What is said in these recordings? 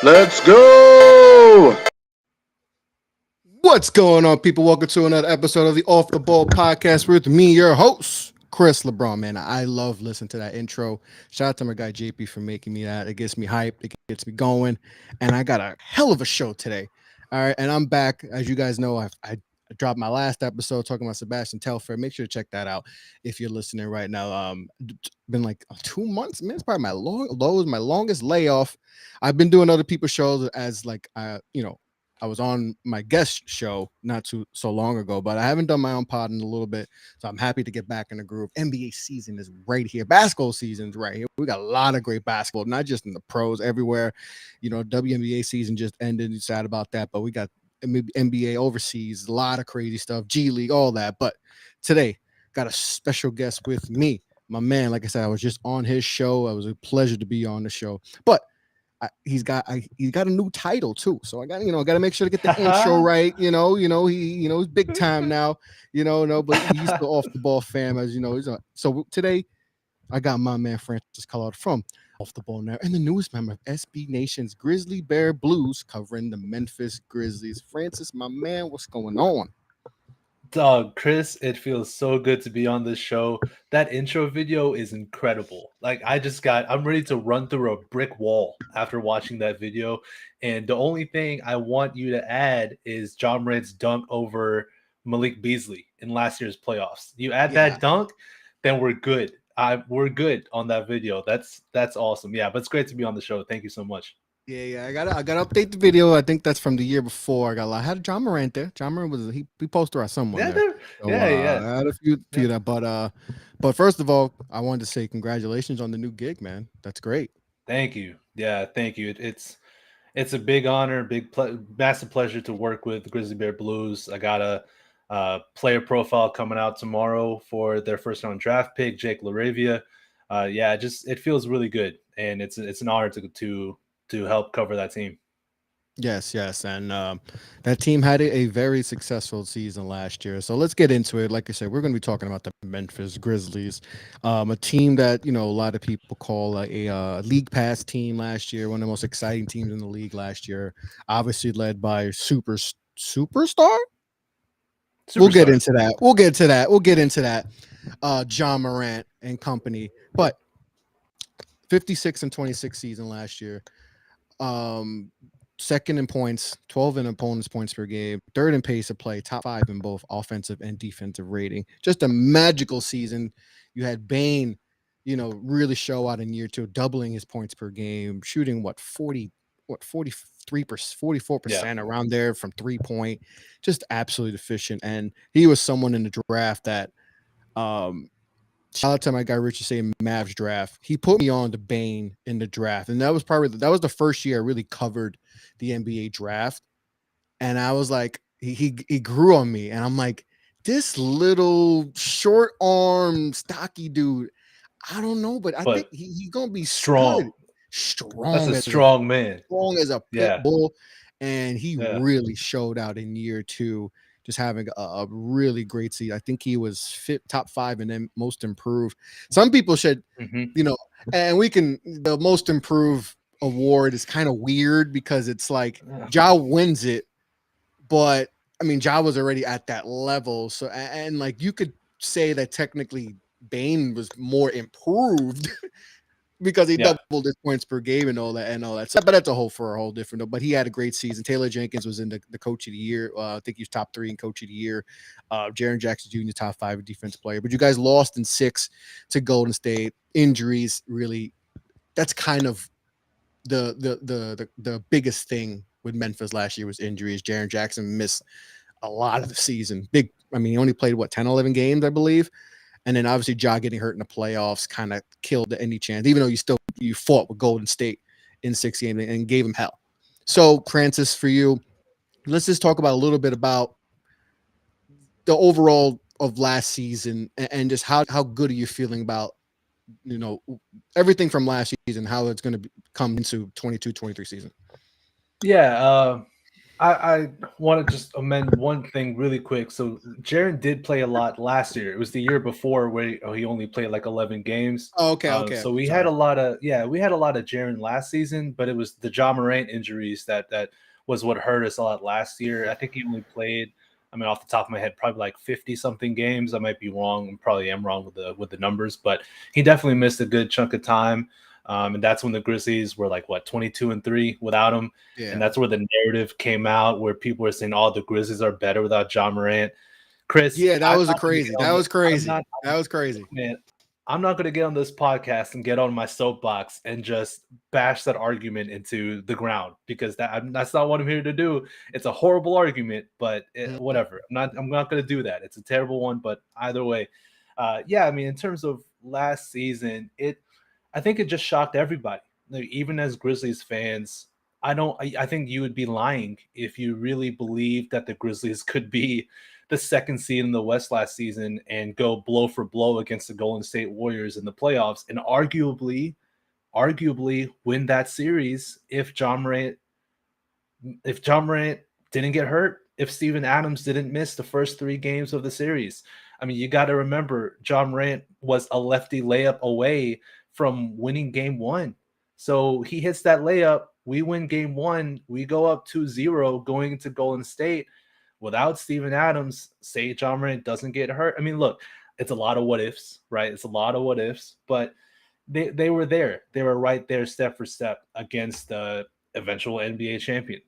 Let's go! What's going on, people? Welcome to another episode of the Off the Ball podcast with me, your host, Chris LeBron. Man, I love listening to that intro. Shout out to my guy JP for making me that. It gets me hyped, it gets me going, and I got a hell of a show today. All right, and I'm back. As you guys know, I dropped my last episode talking about Sebastian Telfair. Make sure to check that out if you're listening right now. Been like 2 months, man. It's probably my longest layoff. I've been doing other people's shows as like I was on my guest show not too so long ago, but I haven't done my own pod in a little bit. So I'm happy to get back in the groove. NBA season is right here. Basketball season's right here. We got a lot of great basketball, not just in the pros, everywhere. WNBA season just ended. Sad about that, but we got NBA overseas, a lot of crazy stuff, G League, all that. But today, got a special guest with me. My man, like I said, I was just on his show. It was a pleasure to be on the show. But he's got a new title too, so I got to make sure to get the intro right. He's big time now. No, but he's still off the ball fam, as you know. So today I got my man Francis Carlota from Off the Ball now, and the newest member of SB Nation's Grizzly Bear Blues, covering the Memphis Grizzlies. Francis, my man, what's going on? Dog, Chris, it feels so good to be on this show. That intro video is incredible. Like, I'm ready to run through a brick wall after watching that video. And the only thing I want you to add is John Morant's dunk over Malik Beasley in last year's playoffs. You add that dunk, then we're good. We're good on that video. That's awesome. Yeah, but it's great to be on the show. Thank you so much. Yeah. I gotta update the video. I think that's from the year before. I had John Morant there. John Morant was he posted us someone there. So, yeah. I had a few that, but first of all, I wanted to say congratulations on the new gig, man. That's great. Thank you. Yeah, thank you. It's a big honor, massive pleasure to work with Grizzly Bear Blues. I got a player profile coming out tomorrow for their first round draft pick, Jake LaRavia. It feels really good, and it's an honor to help cover that team. Yes, and that team had a very successful season last year. So let's get into it. Like I said, we're going to be talking about the Memphis Grizzlies, a team that a lot of people call a league pass team last year, one of the most exciting teams in the league last year. Obviously led by superstar. We'll get into that. John Morant and company, but 56-26 season last year. Second in points, 12 in opponents' points per game, third in pace of play, top 5 in both offensive and defensive rating. Just a magical season. You had Bane, really show out in year 2, doubling his points per game, shooting 43%, 44% around there from 3-point, just absolutely efficient. And he was someone in the draft that shout out to my guy Richard saying Mavs draft. He put me on to Bane in the draft, and that was the first year I really covered the NBA draft. And I was like, he grew on me, and I'm like, this little short arm, stocky dude. I don't know, but I think he's gonna be strong. Good. Strong. That's a strong man. Strong as a pit bull, and he really showed out in year 2. Just having a really great season. I think he was top 5 and then most improved. Some people should, and the most improved award is kind of weird because it's like Ja wins it, but I mean Ja was already at that level. So and like you could say that technically Bane was more improved because he doubled his points per game and all that. So, but that's a whole different. But he had a great season. Taylor Jenkins was in the coach of the year. I think he was top 3 in coach of the year. Jaren Jackson Jr. top 5 defense player. But you guys lost in 6 to Golden State. Injuries really. That's kind of the biggest thing with Memphis last year was injuries. Jaren Jackson missed a lot of the season. He only played 10, 11 games, I believe. And then obviously Ja getting hurt in the playoffs kind of killed any chance, even though you fought with Golden State in 6 games and gave him hell. So Francis, for you, let's just talk about a little bit about the overall of last season and just how good are you feeling about everything from last season, how it's going to come into 22-23 season. Yeah, I want to just amend one thing really quick. So Jaren did play a lot last year. It was the year before where he only played like 11 games. Oh, okay. So we Sorry. had a lot of Jaren last season, but it was the Marant injuries that was what hurt us a lot last year. I think he only played, I mean, off the top of my head, probably like 50 something games. I might be wrong. Probably am wrong with the numbers, but he definitely missed a good chunk of time. And that's when the Grizzlies were like 22-3 without him. Yeah. And that's where the narrative came out where people were saying, "Oh, the Grizzlies are better without John Morant." Chris, Yeah, that I'm was not gonna crazy. get on That this- was crazy. I'm not- That was crazy. Man, I'm not going to get on this podcast and get on my soapbox and just bash that argument into the ground because that's not what I'm here to do. It's a horrible argument, but whatever. I'm not going to do that. It's a terrible one, but either way, yeah. I mean, in terms of last season, I think it just shocked everybody. Like, even as Grizzlies fans, I think you would be lying if you really believed that the Grizzlies could be the second seed in the West last season and go blow for blow against the Golden State Warriors in the playoffs and arguably win that series if John Morant didn't get hurt, if Steven Adams didn't miss the first 3 games of the series. I mean, you got to remember John Morant was a lefty layup away from winning game 1. So he hits that layup, we win game 1, we go up 2-0 going into Golden State. Without Steven Adams, say John Morant doesn't get hurt. I mean, look, it's a lot of what ifs, right? It's a lot of what ifs, but they were there. They were right there step for step against the eventual NBA champion,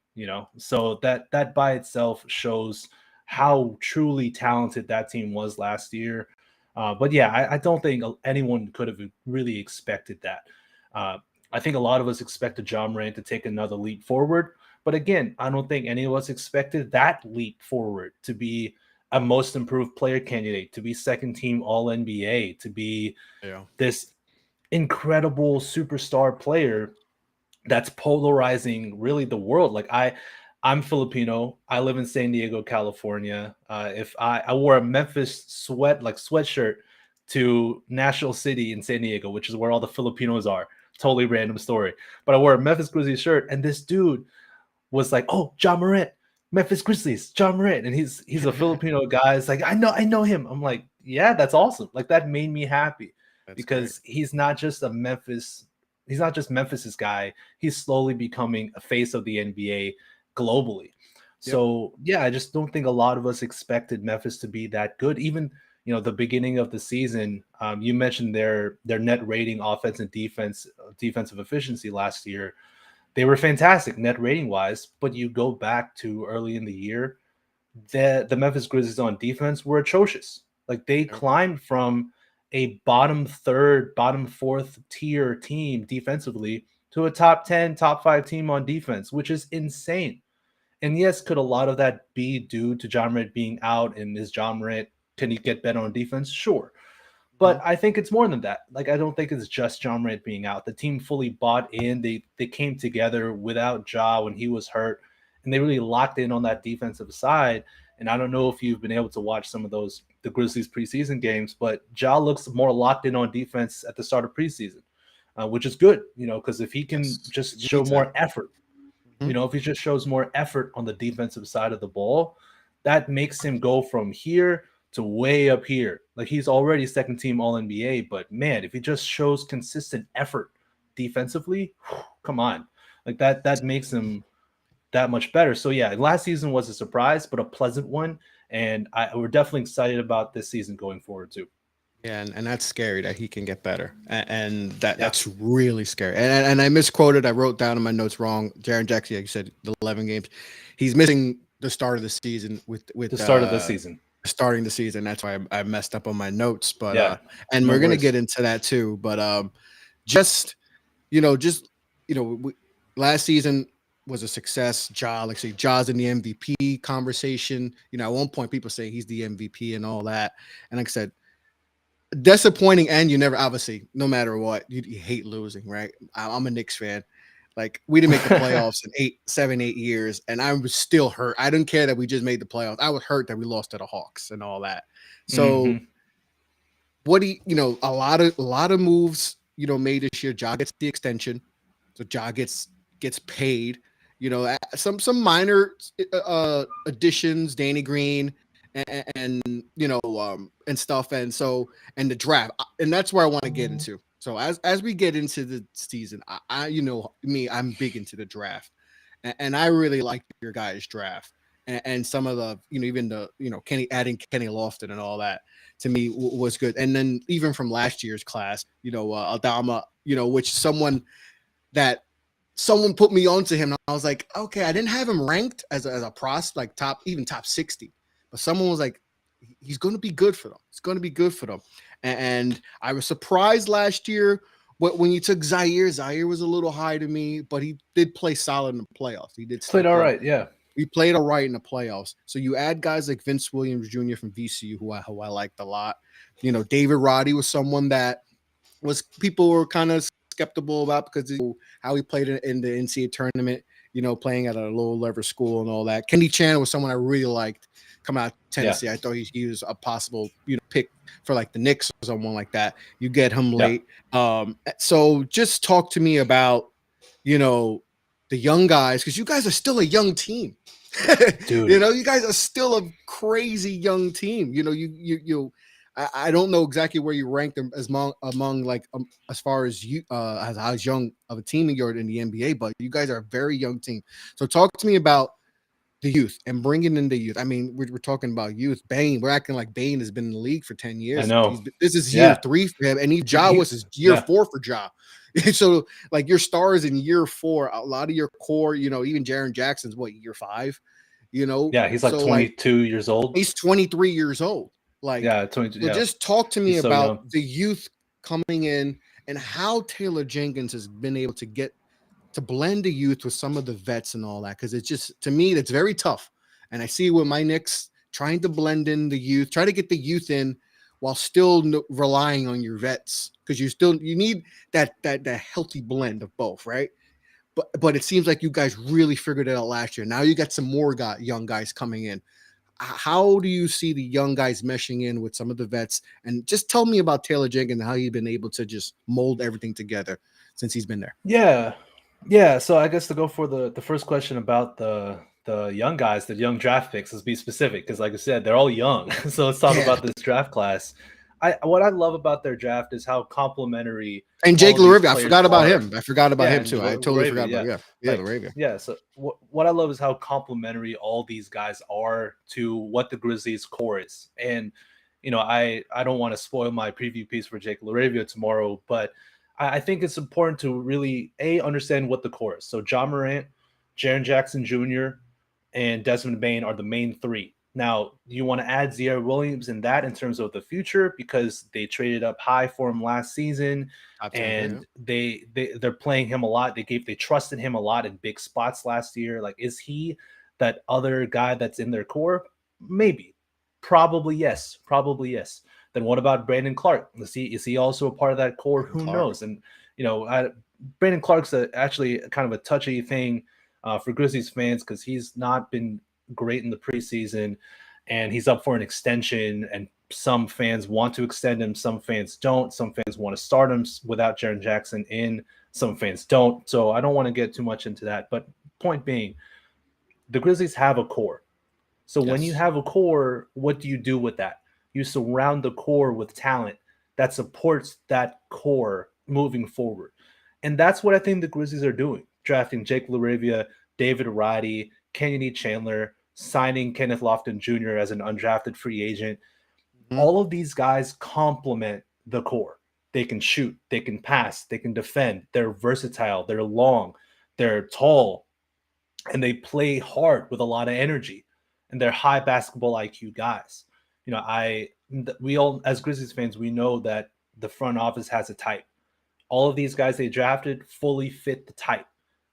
So that by itself shows how truly talented that team was last year. But yeah, I don't think anyone could have really expected that. I think a lot of us expected John Morant to take another leap forward. But again, I don't think any of us expected that leap forward to be a most improved player candidate, to be second team All NBA, to be this incredible superstar player that's polarizing really the world. Like I'm Filipino. I live in San Diego, California. If I wore a Memphis sweatshirt to National City in San Diego, which is where all the Filipinos are. Totally random story. But I wore a Memphis Grizzlies shirt, and this dude was like, "Oh, John Morant, Memphis Grizzlies, John Morant," and he's a Filipino guy. It's like, I know him. I'm like, yeah, that's awesome. Like, that made me happy because he's not just Memphis's guy. He's slowly becoming a face of the NBA globally. So yeah, I just don't think a lot of us expected Memphis to be that good. Even the beginning of the season, you mentioned their net rating, offense and defensive efficiency last year. They were fantastic net rating wise, but you go back to early in the year, the Memphis Grizzlies on defense were atrocious. Like, they climbed from a bottom 3rd, bottom 4th tier team defensively to a top 10, top 5 team on defense, which is insane. And yes, could a lot of that be due to John Morant being out? And is John Morant, can he get better on defense? Sure. But I think it's more than that. Like, I don't think it's just John Morant being out. The team fully bought in. They came together without Ja when he was hurt, and they really locked in on that defensive side. And I don't know if you've been able to watch some of the Grizzlies preseason games, but Ja looks more locked in on defense at the start of preseason, which is good, because if he can just show more effort, if he just shows more effort on the defensive side of the ball, that makes him go from here to way up here. Like, he's already second team All NBA, but man, if he just shows consistent effort defensively, come on, like that makes him that much better. So yeah, last season was a surprise, but a pleasant one, and we're definitely excited about this season going forward too. Yeah, and that's scary that he can get better, and that's really scary. And I misquoted. I wrote down in my notes wrong. Jaren Jackson, like you said, the 11 games, he's missing the start of the season with the start of the season. Starting the season. That's why I messed up on my notes. But and we're gonna get into that too. But last season was a success. Ja's in the MVP conversation. At one point, people say he's the MVP and all that. And like I said, disappointing, and you never, obviously, no matter what, you hate losing, right? I'm a Knicks fan. Like, we didn't make the playoffs in 8 years, and I was still hurt. I didn't care that we just made the playoffs. I was hurt that we lost to the Hawks and all that. So what do you a lot of moves made this year. Ja gets the extension, so Ja gets paid, Some minor additions, Danny Green and and stuff, and the draft, and that's where I want to get into. So as we get into the season, I I'm big into the draft, and I really like your guys' draft, and some of the even the Kenny adding Kenny Lofton and all that to me was good, and then even from last year's class, Aldama, which someone put me onto him. And I was like, okay, I didn't have him ranked as a prospect, like top 60, but someone was like, he's going to be good for them. It's going to be good for them. And I was surprised last year when you took Zaire. Zaire was a little high to me, but he did play solid in the playoffs. He did played all right. Yeah. He played all right in the playoffs. So you add guys like Vince Williams Jr. from VCU, who I liked a lot. David Roddy was someone that people were kind of skeptical about because of how he played in the NCAA tournament, playing at a low level school and all that. Kenny Chan was someone I really liked coming out of Tennessee. Yeah. I thought he was a possible, pick for like the Knicks or someone like that. You get him late. So just talk to me about, the young guys, because you guys are still a young team. Dude. You guys are still a crazy young team. I don't know exactly where you rank them among like as far as you as young of a team you're in the NBA, but you guys are a very young team. So talk to me about the youth and bringing in the youth. I mean, we're talking about youth. Bane, we're acting like Bane has been in the league for 10 years. I know. This is year 3 for him, and Ja was his year 4 for Ja. So like your stars in year 4, a lot of your core, even Jaren Jackson's year 5, Yeah, he's like 22 years old. He's 23 years old. Like, 22. So just talk to me about the youth coming in and how Taylor Jenkins has been able to get to blend the youth with some of the vets and all that. Because it's just, to me, it's very tough. And I see with my Knicks trying to blend in the youth, try to get the youth in while still relying on your vets. Because you need that healthy blend of both, right? But it seems like you guys really figured it out last year. Now you got some more young guys coming in. How do you see the young guys meshing in with some of the vets? And just tell me about Taylor Jenkins and how he's been able to just mold everything together since he's been there. Yeah. So I guess to go for the first question about the young guys, the young draft picks, let's be specific, because like I said, they're all young. So let's talk about this draft class. What I love about their draft is how complimentary. And Jake LaRavia, I forgot about him. I forgot about him too. I totally forgot about LaRavia. Yeah. So what I love is how complimentary all these guys are to what the Grizzlies core is. And I don't want to spoil my preview piece for Jake LaRavia tomorrow, but I think it's important to really understand what the core is. So Ja Morant, Jaren Jackson Jr., and Desmond Bane are the main 3. Now, you want to add Zaire Williams in that in terms of the future because they traded up high for him last season, and they're playing him a lot. They trusted him a lot in big spots last year. Like, is he that other guy that's in their core? Maybe, probably yes. Then what about Brandon Clark? Is he also a part of that core? Who knows? And Brandon Clark's actually kind of a touchy thing for Grizzlies fans because he's not been great in the preseason, and he's up for an extension, and some fans want to extend him, some fans don't. Some fans want to start him without Jaren Jackson in, some fans don't. So I don't want to get too much into that, but point being, the Grizzlies have a core. So when you have a core, what do you do with that? You surround the core with talent that supports that core moving forward, and that's what I think the Grizzlies are doing, drafting Jake LaRavia, David Roddy, Kennedy Chandler, signing Kenneth Lofton Jr. as an undrafted free agent. Mm-hmm. All of these guys complement the core. They can shoot, they can pass, they can defend. They're versatile, they're long, they're tall, and they play hard with a lot of energy. And they're high basketball IQ guys. We all, as Grizzlies fans, we know that the front office has a type. All of these guys they drafted fully fit the type.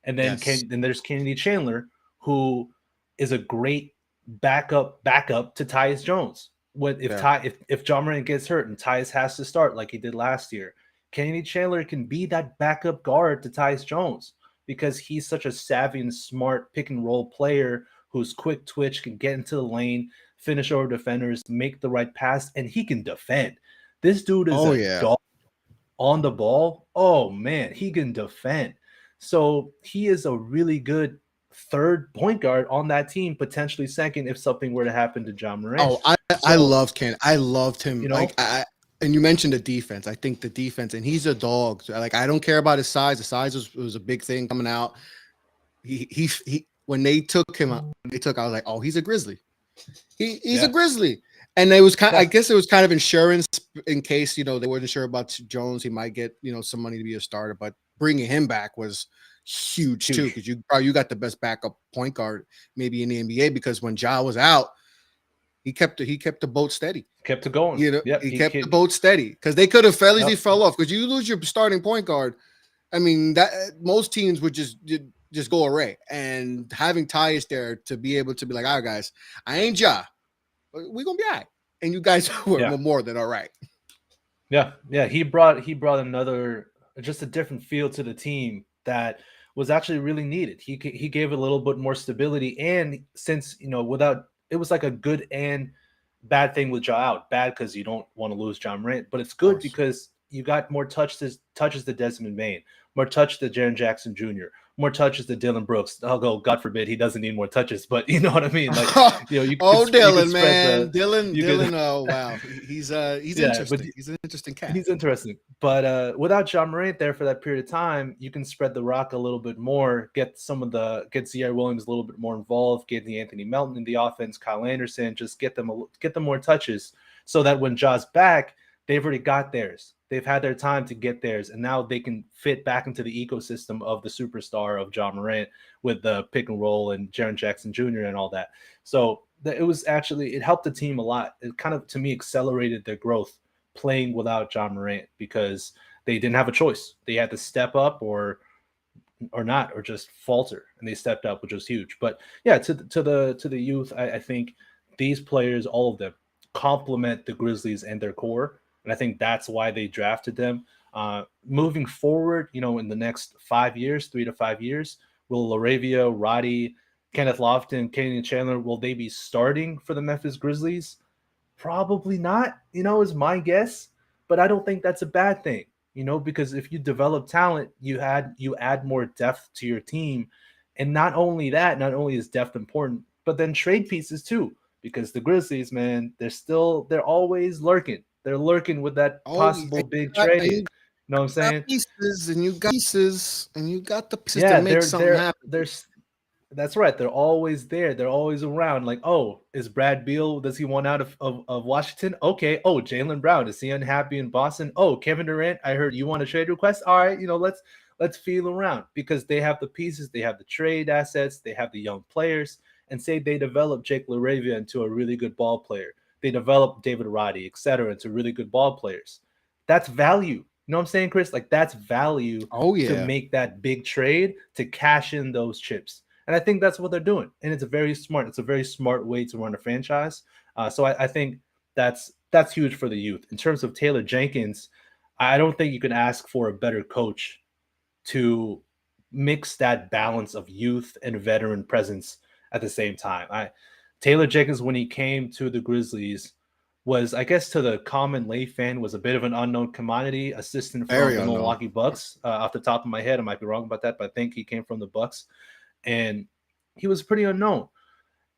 And then then there's Kennedy Chandler, who is a great backup to Tyus Jones. If Ja Morant gets hurt and Tyus has to start like he did last year, Kennedy Chandler can be that backup guard to Tyus Jones because he's such a savvy and smart pick and roll player who's quick twitch, can get into the lane, finish over defenders, make the right pass, and he can defend. This dude is a dog on the ball. Oh man, he can defend. So he is a really good third point guard on that team, potentially second if something were to happen to John Morant. Oh, I loved Ken. I loved him. You know? And you mentioned the defense. I think the defense, and he's a dog. Like, I don't care about his size. The size was a big thing coming out. He when they took him out, I was like, oh, he's a Grizzly. He's a Grizzly. And it was kind I guess it was kind of insurance in case, they weren't sure about Jones. He might get, some money to be a starter, but bringing him back was huge. Too, because you got the best backup point guard maybe in the NBA, because when Ja was out, he kept the boat steady. Kept it going. He kept the boat steady, because they could have easily fell off. Because you lose your starting point guard, I mean, that most teams would just go array. And having Tyus there to be able to be like, all right, guys, I ain't Ja, but we're gonna be all right. And you guys were more than all right. Yeah. He brought another, just a different feel to the team that was actually really needed. He gave a little bit more stability, and since without, it was like a good and bad thing with Ja out. Bad because you don't want to lose John Morant, but it's good because you got more touches to Desmond Bane, more touches to Jaren Jackson Jr., more touches to Dylan Brooks. Although God forbid he doesn't need more touches, but you know what I mean. Like, Dylan, man, Dylan. Oh wow, he's interesting. He's an interesting cat. He's interesting, but without John Morant there for that period of time, you can spread the rock a little bit more, get Zaire Williams a little bit more involved, get the Anthony Melton in the offense, Kyle Anderson, just get them more touches, so that when Ja's back, they've already got theirs. They've had their time to get theirs, and now they can fit back into the ecosystem of the superstar of John Morant with the pick and roll and Jaren Jackson Jr. and all that. So it helped the team a lot. It kind of, to me, accelerated their growth playing without John Morant, because they didn't have a choice. They had to step up or not, or just falter, and they stepped up, which was huge. But yeah, to the youth, I think these players, all of them, complement the Grizzlies and their core. And I think that's why they drafted them. Moving forward, in the next 5 years, 3 to 5 years, will Laravia, Roddy, Kenneth Lofton, Kenny Chandler, will they be starting for the Memphis Grizzlies? Probably not, is my guess. But I don't think that's a bad thing, because if you develop talent, you add more depth to your team. And not only is depth important, but then trade pieces too. Because the Grizzlies, man, they're always lurking. They're lurking with that possible big trade. You know what I'm saying? You got the pieces to make something happen. That's right. They're always there. They're always around. Like, oh, is Brad Beal, does he want out of Washington? Okay. Oh, Jaylen Brown, is he unhappy in Boston? Oh, Kevin Durant, I heard you want a trade request. All right, let's feel around, because they have the pieces, they have the trade assets, they have the young players. And say they develop Jake LaRavia into a really good ball player. They develop David Roddy, etc., into really good ball players. That's value. You know what I'm saying, Chris? Like, that's value to make that big trade, to cash in those chips. And I think that's what they're doing. And it's a very smart way to run a franchise. So I think that's huge for the youth. In terms of Taylor Jenkins, I don't think you can ask for a better coach to mix that balance of youth and veteran presence at the same time. Taylor Jenkins, when he came to the Grizzlies, was, I guess, to the common lay fan, was a bit of an unknown commodity. Assistant from the Milwaukee Bucks. Off the top of my head, I might be wrong about that, but I think he came from the Bucks, and he was pretty unknown.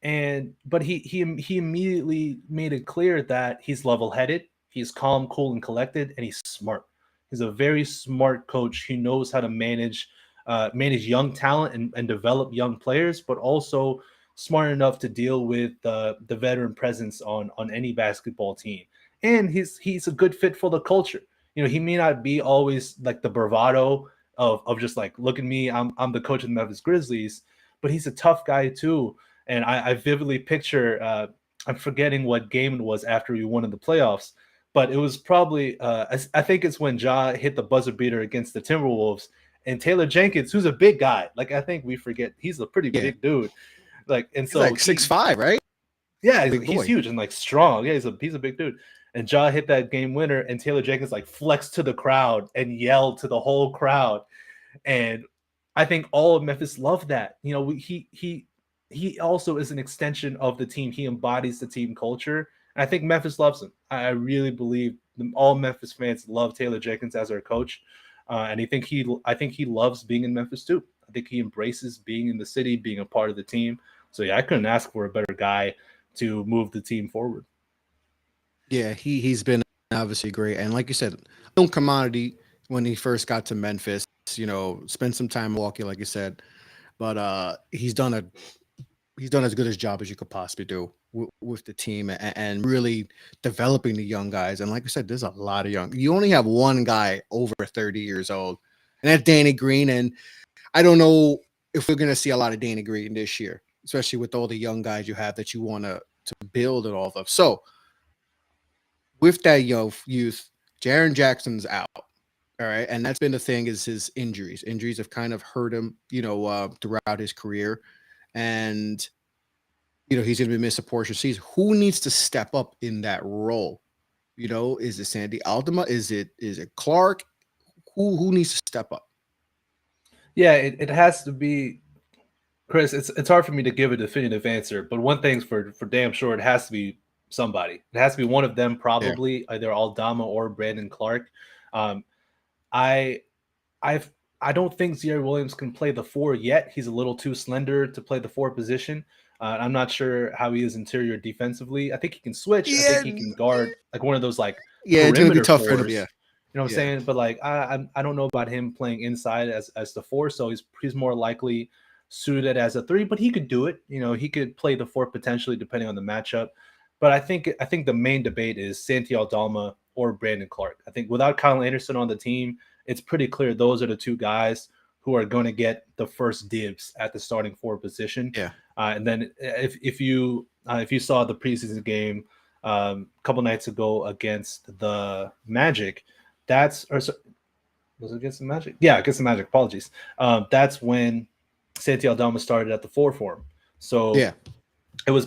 But he immediately made it clear that he's level-headed, he's calm, cool, and collected, and he's smart. He's a very smart coach. He knows how to manage young talent and develop young players, but also smart enough to deal with the veteran presence on any basketball team. And he's a good fit for the culture. He may not be always like the bravado of just like, look at me, I'm the coach of the Memphis Grizzlies, but he's a tough guy too. And I vividly picture, I'm forgetting what game it was after we won in the playoffs, but it was probably, I think it's when Ja hit the buzzer beater against the Timberwolves, and Taylor Jenkins, who's a big guy, like, I think we forget, he's a pretty big dude. Like, and so he's like 6'5", right? Yeah, he's huge and like strong. Yeah, he's a big dude. And Ja hit that game winner, and Taylor Jenkins like flexed to the crowd and yelled to the whole crowd. And I think all of Memphis loved that. He also is an extension of the team. He embodies the team culture. And I think Memphis loves him. I really believe all Memphis fans love Taylor Jenkins as their coach. And I think he loves being in Memphis too. I think he embraces being in the city, being a part of the team. So yeah, I couldn't ask for a better guy to move the team forward. Yeah, he's been obviously great, and like you said, known commodity when he first got to Memphis. Spent some time in Milwaukee, like you said, but he's done as good a job as you could possibly do with the team and really developing the young guys. And like I said, there's a lot of young. You only have one guy over 30 years old, and that's Danny Green. And I don't know if we're going to see a lot of Danny Green this year, especially with all the young guys you have that you want to build and all of. So with that youth, Jaren Jackson's out. All right. And that's been the thing is his injuries. Injuries have kind of hurt him, throughout his career. And he's going to be missed a portion of season. Who needs to step up in that role? Is it Sandy Aldama? Is it Clark? Who needs to step up? Yeah, it has to be Chris. It's hard for me to give a definitive answer, but one thing's for damn sure, it has to be somebody. It has to be one of them, probably either Aldama or Brandon Clark. I don't think Ziaire Williams can play the 4 yet. He's a little too slender to play the 4 position. I'm not sure how he is interior defensively. I think he can switch. I think he can guard like one of those it's gonna be tough for him. You know what I'm saying? But I don't know about him playing inside as the 4. So he's more likely suited as a 3, but he could do it. He could play the 4 potentially depending on the matchup. But I think the main debate is Santi Aldama or Brandon Clark. I think without Kyle Anderson on the team, it's pretty clear those are the 2 guys who are going to get the first dibs at the starting 4 position. Yeah. And then if you saw the preseason game a couple nights ago against the Magic, was it against the Magic? Yeah, against the Magic. Apologies. That's when Santi Aldama started at the 4 for him. So it was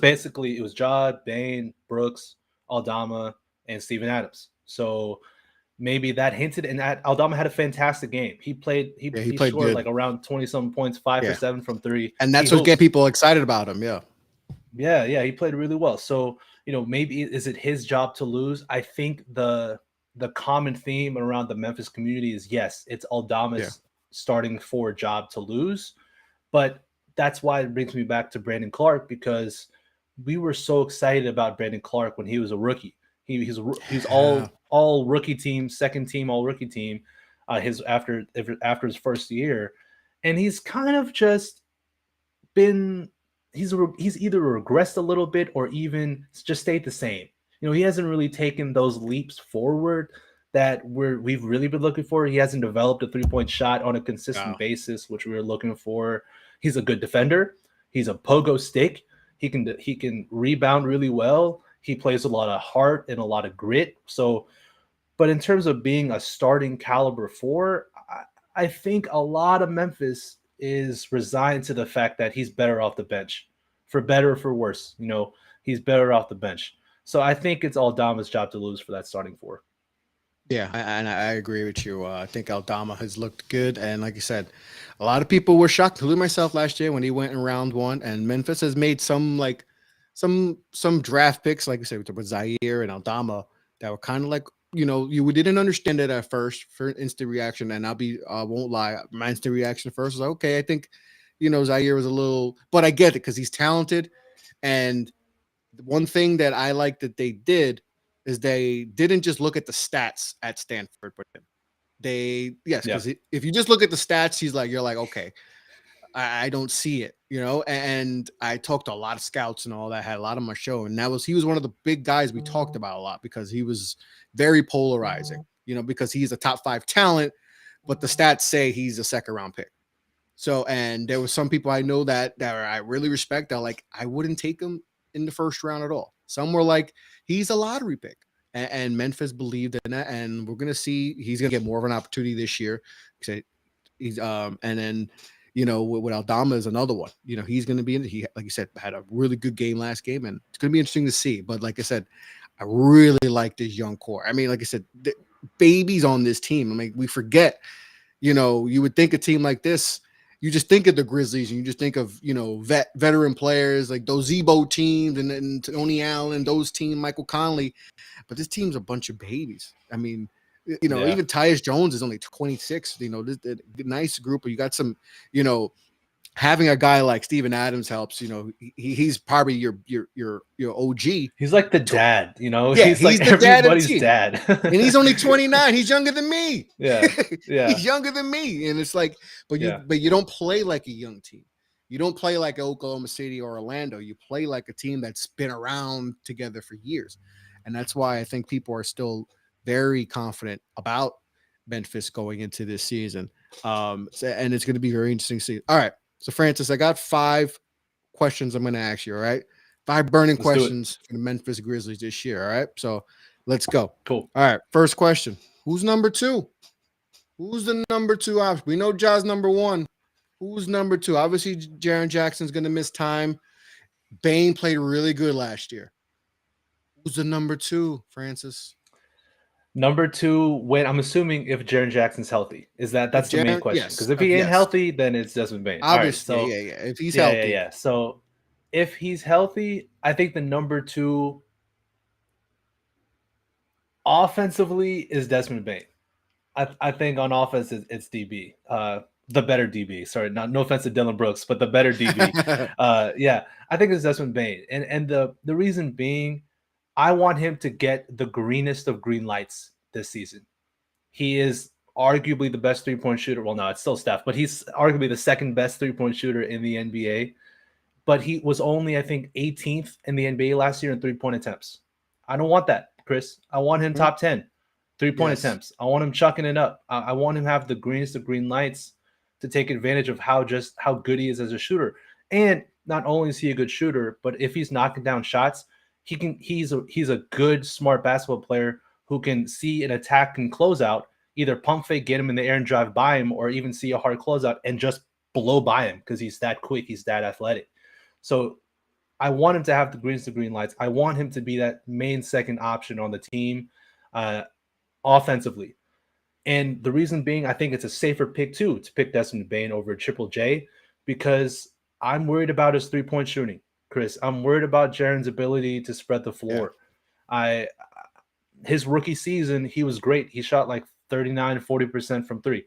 Ja, Bane, Brooks, Aldama, and Steven Adams. So maybe that hinted, and Aldama had a fantastic game. He played scored good. Like around 20-something points, 5 for 7 from 3. And that's what get people excited about him. Yeah, he played really well. So, maybe is it his job to lose? I think the common theme around the Memphis community is yes, it's Aldama's starting 4 job to lose. But that's why it brings me back to Brandon Clark, because we were so excited about Brandon Clark when he was a rookie. He's all rookie team, second team, all rookie team. After his first year, and he's kind of just been he's either regressed a little bit or even just stayed the same. He hasn't really taken those leaps forward that we've really been looking for. He hasn't developed a 3-point shot on a consistent basis, which we were looking for. He's a good defender. He's a pogo stick. He can rebound really well. He plays a lot of heart and a lot of grit. So, but in terms of being a starting caliber 4, I think a lot of Memphis is resigned to the fact that he's better off the bench, for better or for worse. He's better off the bench. So I think it's Aldama's job to lose for that starting 4. Yeah, and I agree with you. I think Aldama has looked good, and like you said, a lot of people were shocked, including myself, last year when he went in round 1. And Memphis has made some draft picks, like I said, with Zaire and Aldama, that were kind of like, you didn't understand it at first for instant reaction. And I won't lie, my instant reaction first was like, okay, I think, Zaire was a little, but I get it because he's talented. And one thing that I like that they did is they didn't just look at the stats at Stanford, but because if you just look at the stats, you're like, okay, I don't see it, and I talked to a lot of scouts and all that, had a lot on my show. And he was one of the big guys we talked about a lot because he was very polarizing, because he's a top 5 talent, but the stats say he's a 2nd round pick. So, and there was some people I know that I really respect that, like, I wouldn't take him in the 1st round at all. Some were like, he's a lottery pick, and Memphis believed in that. And we're going to see, he's going to get more of an opportunity this year. He's, and then, with Aldama is another one. He's going to be in. He, like you said, had a really good game last game, and it's going to be interesting to see. But like I said, I really like this young core. I mean, like I said, the babies on this team. I mean, we forget. You would think a team like this, you just think of the Grizzlies, and you just think of veteran players like those Zebo teams and Tony Allen, those teams, Michael Conley. But this team's a bunch of babies. I mean, You know, Yeah. even Tyus Jones is only 26. You know, this nice group. You got some, you know, having a guy like Steven Adams helps. You know, he's probably your OG. He's like the dad, you know. Yeah, He's like he's the dad of the everybody's team. dad. And he's only 29. He's younger than me. Yeah. Yeah. He's younger than me. And it's like, but you don't play like a young team. You don't play like Oklahoma City or Orlando. You play like a team that's been around together for years. And that's why I think people are still very confident about Memphis going into this season. And it's going to be very interesting to see. All right. So, Francis, I got 5 questions I'm going to ask you. All right. 5 burning questions for the Memphis Grizzlies this year. All right. So let's go. Cool. All right. First question. Who's number 2? Who's the number 2 option? We know Ja's number 1. Who's number 2? Obviously, Jaren Jackson's going to miss time. Bane played really good last year. Who's the number 2, Francis? Number 2, when I'm assuming if Jaren Jackson's healthy, that's the main question. Because if he ain't healthy, then it's Desmond Bane. Obviously, all right, so, yeah. If he's healthy, yeah. So if he's healthy, I think the number 2 offensively is Desmond Bane. I think on offense it's DB. The better DB. Sorry, no offense to Dylan Brooks, but the better DB. Yeah, I think it's Desmond Bane. And the reason being, I want him to get the greenest of green lights this season. He is arguably the best 3-point shooter. Well, no, it's still Steph, but he's arguably the second best 3-point shooter in the NBA. But he was only, I think, 18th in the NBA last year in 3-point attempts. I don't want that, Chris. I want him top 10 3-point attempts. I want him chucking it up. I want him to have the greenest of green lights to take advantage of how good he is as a shooter. And not only is he a good shooter, but if he's knocking down shots, he's a good, smart basketball player who can see an attack and close out, either pump fake, get him in the air and drive by him, or even see a hard closeout and just blow by him because he's that quick, he's that athletic. So I want him to have the greenest of green lights. I want him to be that main second option on the team offensively. And the reason being, I think it's a safer pick too, to pick Desmond Bane over Triple J, because I'm worried about his 3-point shooting, Chris. I'm worried about Jaren's ability to spread the floor. Yeah. His rookie season, he was great. He shot like 39, 40% from 3,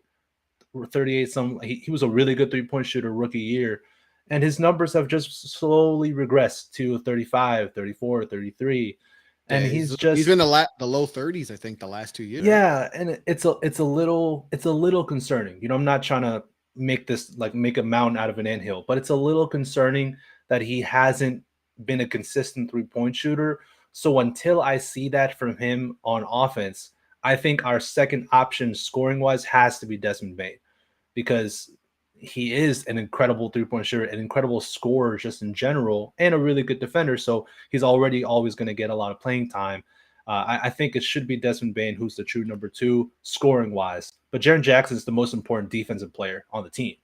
38 some. He was a really good 3-point shooter rookie year. And his numbers have just slowly regressed to 35, 34, 33. And he's been the low 30s, I think, the last 2 years. Yeah, and it's a little concerning. You know, I'm not trying to make a mountain out of an anthill, but it's a little concerning that he hasn't been a consistent 3-point shooter. So until I see that from him on offense, I think our second option scoring wise has to be Desmond Bane, because he is an incredible 3-point shooter, an incredible scorer just in general, and a really good defender. So he's already always going to get a lot of playing time. I think it should be Desmond Bane who's the true number 2 scoring wise. But Jaren Jackson is the most important defensive player on the team,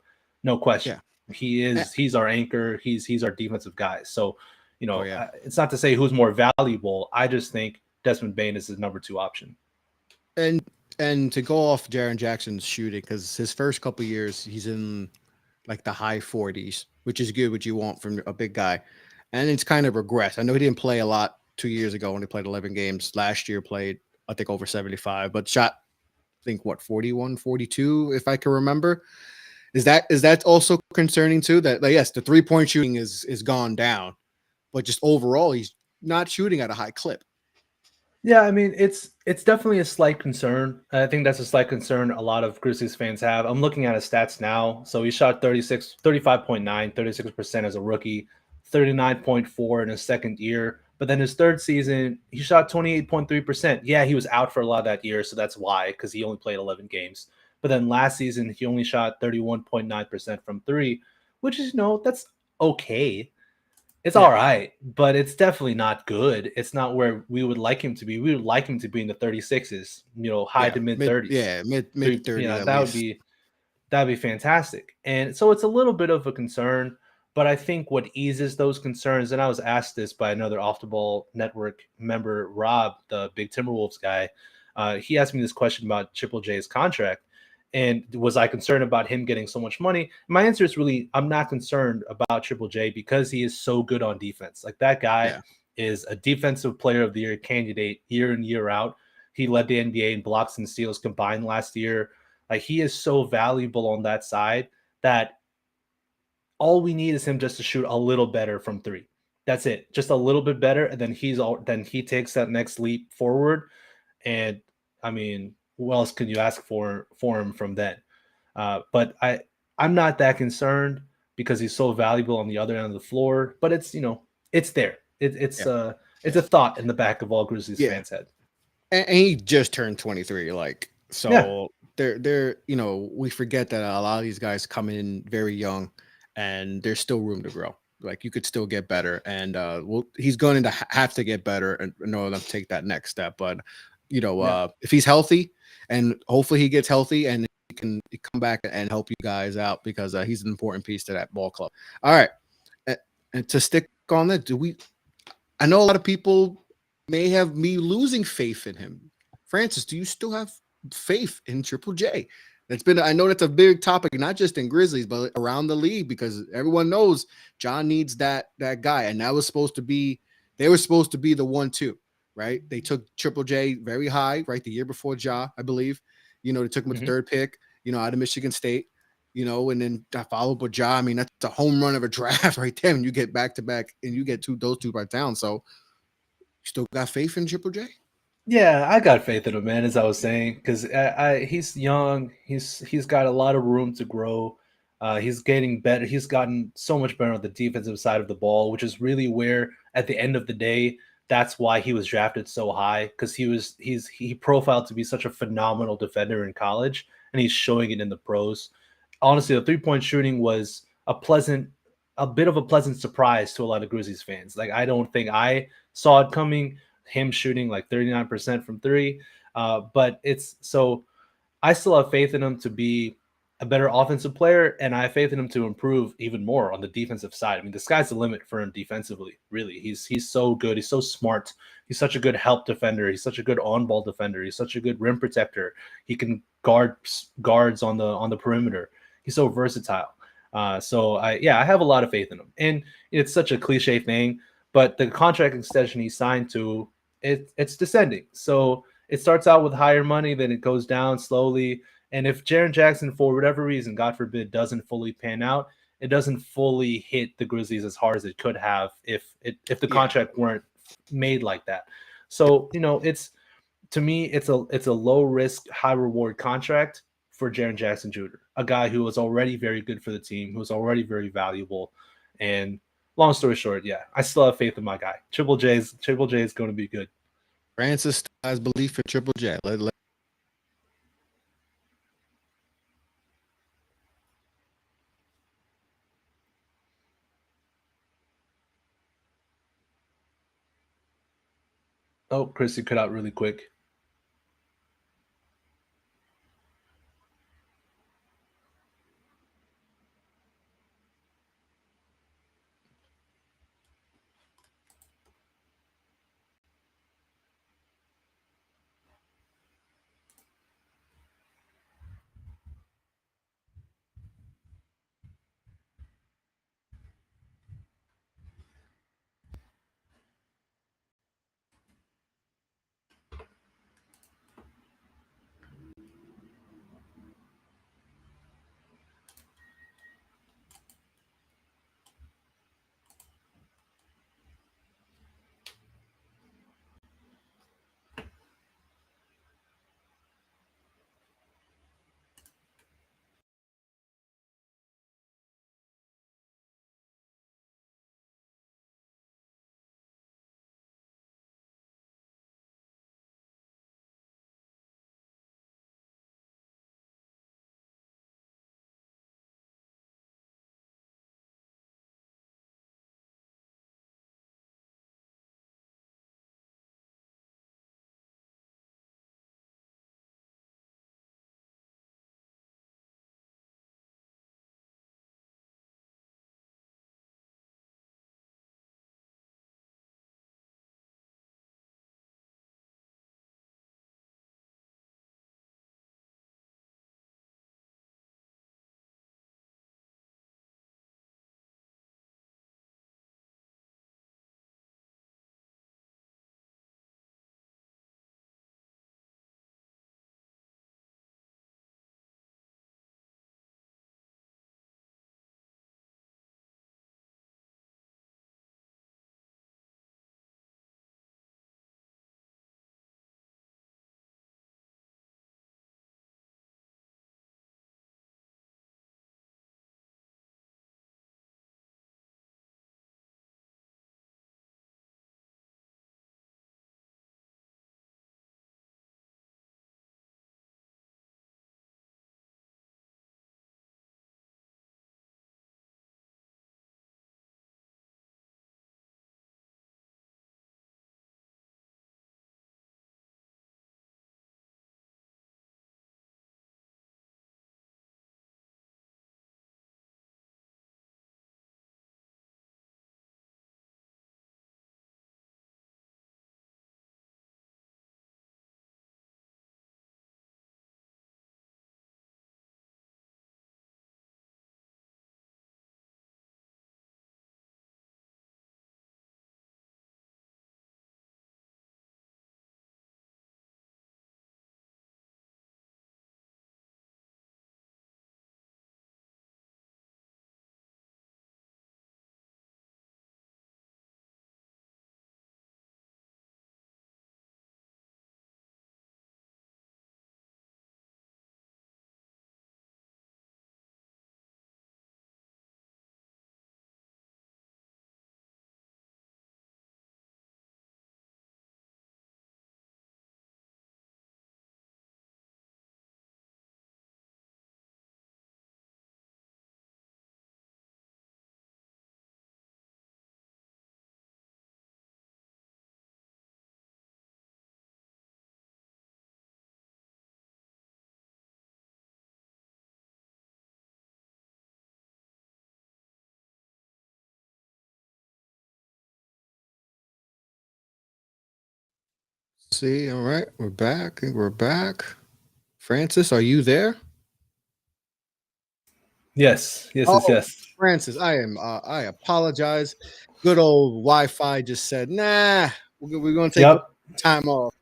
no question. Yeah. He is. He's our anchor. He's our defensive guy. So, you know, it's not to say who's more valuable. I just think Desmond Bane is his number 2 option. And to go off Jaren Jackson's shooting, because his first couple of years, he's in like the high 40s, which is good, what you want from a big guy. And it's kind of regressed. I know he didn't play a lot 2 years ago when he played 11 games. Last year played, I think, over 75, but shot, I think, 41, 42, if I can remember. Is that also concerning too? That, like, yes, the 3-point shooting is gone down, but just overall, he's not shooting at a high clip. Yeah, I mean, it's definitely a slight concern. I think that's a slight concern a lot of Grizzlies fans have. I'm looking at his stats now. So he shot 35.9, 36% as a rookie, 39.4 in his second year. But then his third season, he shot 28.3%. Yeah, he was out for a lot of that year, so that's why, because he only played 11 games. But then last season, he only shot 31.9% from 3, which is, that's okay. It's all right, but it's definitely not good. It's not where we would like him to be. We would like him to be in the 36s, high to mid 30s. Mid 30s. That'd be fantastic. And so it's a little bit of a concern, but I think what eases those concerns, and I was asked this by another Off the Ball Network member, Rob, the big Timberwolves guy. He asked me this question about Triple J's contract. And was I concerned about him getting so much money? My answer is really, I'm not concerned about Triple J because he is so good on defense. Like, that guy is a defensive player of the year candidate year in, year out. He led the NBA in blocks and steals combined last year. Like, he is so valuable on that side that all we need is him just to shoot a little better from three. That's it. Just a little bit better. And then he takes that next leap forward. And I mean, what else could you ask for him from then? But I'm not that concerned because he's so valuable on the other end of the floor. But it's, it's there. It's a thought in the back of all Grizzlies fans' head. And he just turned 23. Yeah. They're we forget that a lot of these guys come in very young, and there's still room to grow. Like, you could still get better, and he's going to have to get better in order to take that next step. But if he's healthy, and hopefully he gets healthy, and he can come back and help you guys out, because he's an important piece to that ball club. All right, and to stick on that, I know a lot of people may have me losing faith in him. Francis, do you still have faith in Triple J? I know that's a big topic, not just in Grizzlies, but around the league, because everyone knows John needs that guy. And they were supposed to be the 1-2, right? They took Triple J very high, right? The year before Ja, I believe. They took him with the third pick, out of Michigan State, and then I followed with Ja. I mean, that's a home run of a draft right there. And you get back to back and you get those two by town. So you still got faith in Triple J? Yeah, I got faith in him, man. As I was saying, because he's young, he's got a lot of room to grow. He's getting better. He's gotten so much better on the defensive side of the ball, which is really where, at the end of the day, that's why he was drafted so high, because he profiled to be such a phenomenal defender in college, and he's showing it in the pros. Honestly, the 3-point shooting was a bit of a pleasant surprise to a lot of Grizzlies fans. Like, I don't think I saw it coming, him shooting like 39% from three. But I still have faith in him to be a better offensive player, and I have faith in him to improve even more on the defensive side. I mean, the sky's the limit for him defensively, really. He's so good. He's so smart. He's such a good help defender. He's such a good on-ball defender. He's such a good rim protector. He can guard guards on the perimeter. He's so versatile. I have a lot of faith in him. And it's such a cliche thing, but the contract extension he signed to, it's descending. So it starts out with higher money, then it goes down slowly. And if Jaren Jackson, for whatever reason, God forbid, doesn't fully pan out, it doesn't fully hit the Grizzlies as hard as it could have if the contract weren't made like that. So, to me, it's a low risk, high reward contract for Jaren Jackson Jr., a guy who was already very good for the team, who was already very valuable. And long story short, yeah, I still have faith in my guy. Triple J is going to be good. Francis has belief in Triple J. Oh, Chris, you cut out really quick. see. All right, we're back. We're back. Francis, are you there? Yes, yes, yes, Oh, yes. Francis, I apologize. Good old Wi-Fi just said, nah, we're gonna take Yep, time off.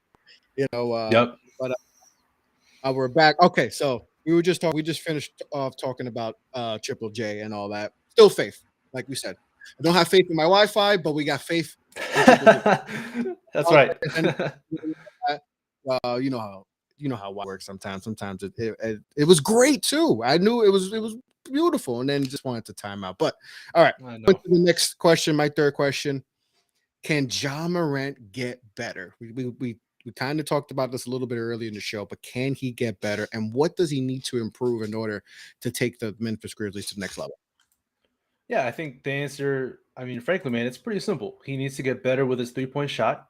yep. But we're back. Okay, so we just finished off talking about Triple J and all that. Still faith, like we said. I don't have faith in my Wi-Fi, but we got faith in Triple J. That's right. And you know how it works sometimes. Sometimes it was great too. I knew it was beautiful, and then just wanted to time out. But all right, I on know. to the next question. My third question: can Marant get better? We kind of talked about this a little bit earlier in the show, but can he get better? And what does he need to improve in order to take the Memphis Grizzlies to the next level? Yeah, I think the answer, I mean, frankly, man, it's pretty simple. He needs to get better with his 3-point shot,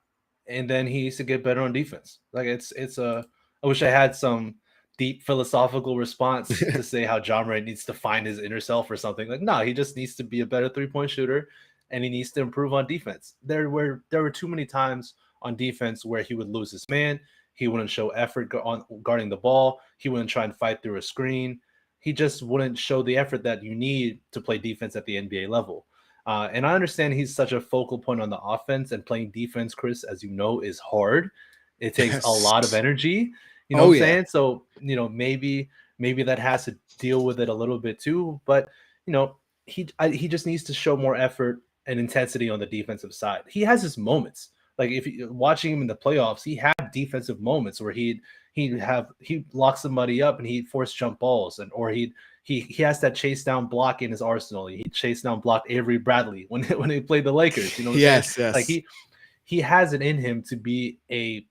and then he needs to get better on defense. Like it's a I wish I had some deep philosophical response to say how John Morant needs to find his inner self or something. Like, no, he just needs to be a better 3-point shooter and he needs to improve on defense. There were too many times on defense where he would lose his man, he wouldn't show effort on guarding the ball, he wouldn't try and fight through a screen, he just wouldn't show the effort that you need to play defense at the NBA level. And I understand he's such a focal point on the offense, and playing defense, Chris, as you know, is hard. It takes a lot of energy. You know what I'm saying? So, maybe that has to deal with it a little bit too. But he just needs to show more effort and intensity on the defensive side. He has his moments. Like if you watching him in the playoffs, he had defensive moments where he locks somebody up and he'd force jump balls, and or he has that chase down block in his arsenal. He chased down blocked Avery Bradley when he played the Lakers. You know, yes. like he has it in him to be a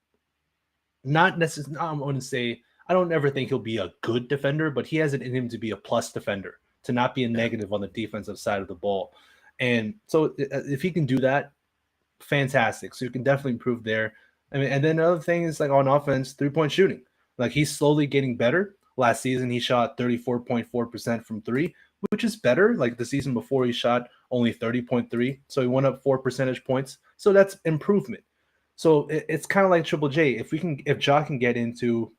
not necessarily. I want to say I don't ever think he'll be a good defender, but he has it in him to be a plus defender, to not be a negative on the defensive side of the ball. And so if he can do that, fantastic. So you can definitely improve there. I mean, and then another thing is like on offense, 3-point shooting. Like he's slowly getting better. Last season, he shot 34.4% from three, which is better. Like the season before, he shot only 30.3. So he went up 4 percentage points. So that's improvement. So it's kind of like Triple J. If Ja can get into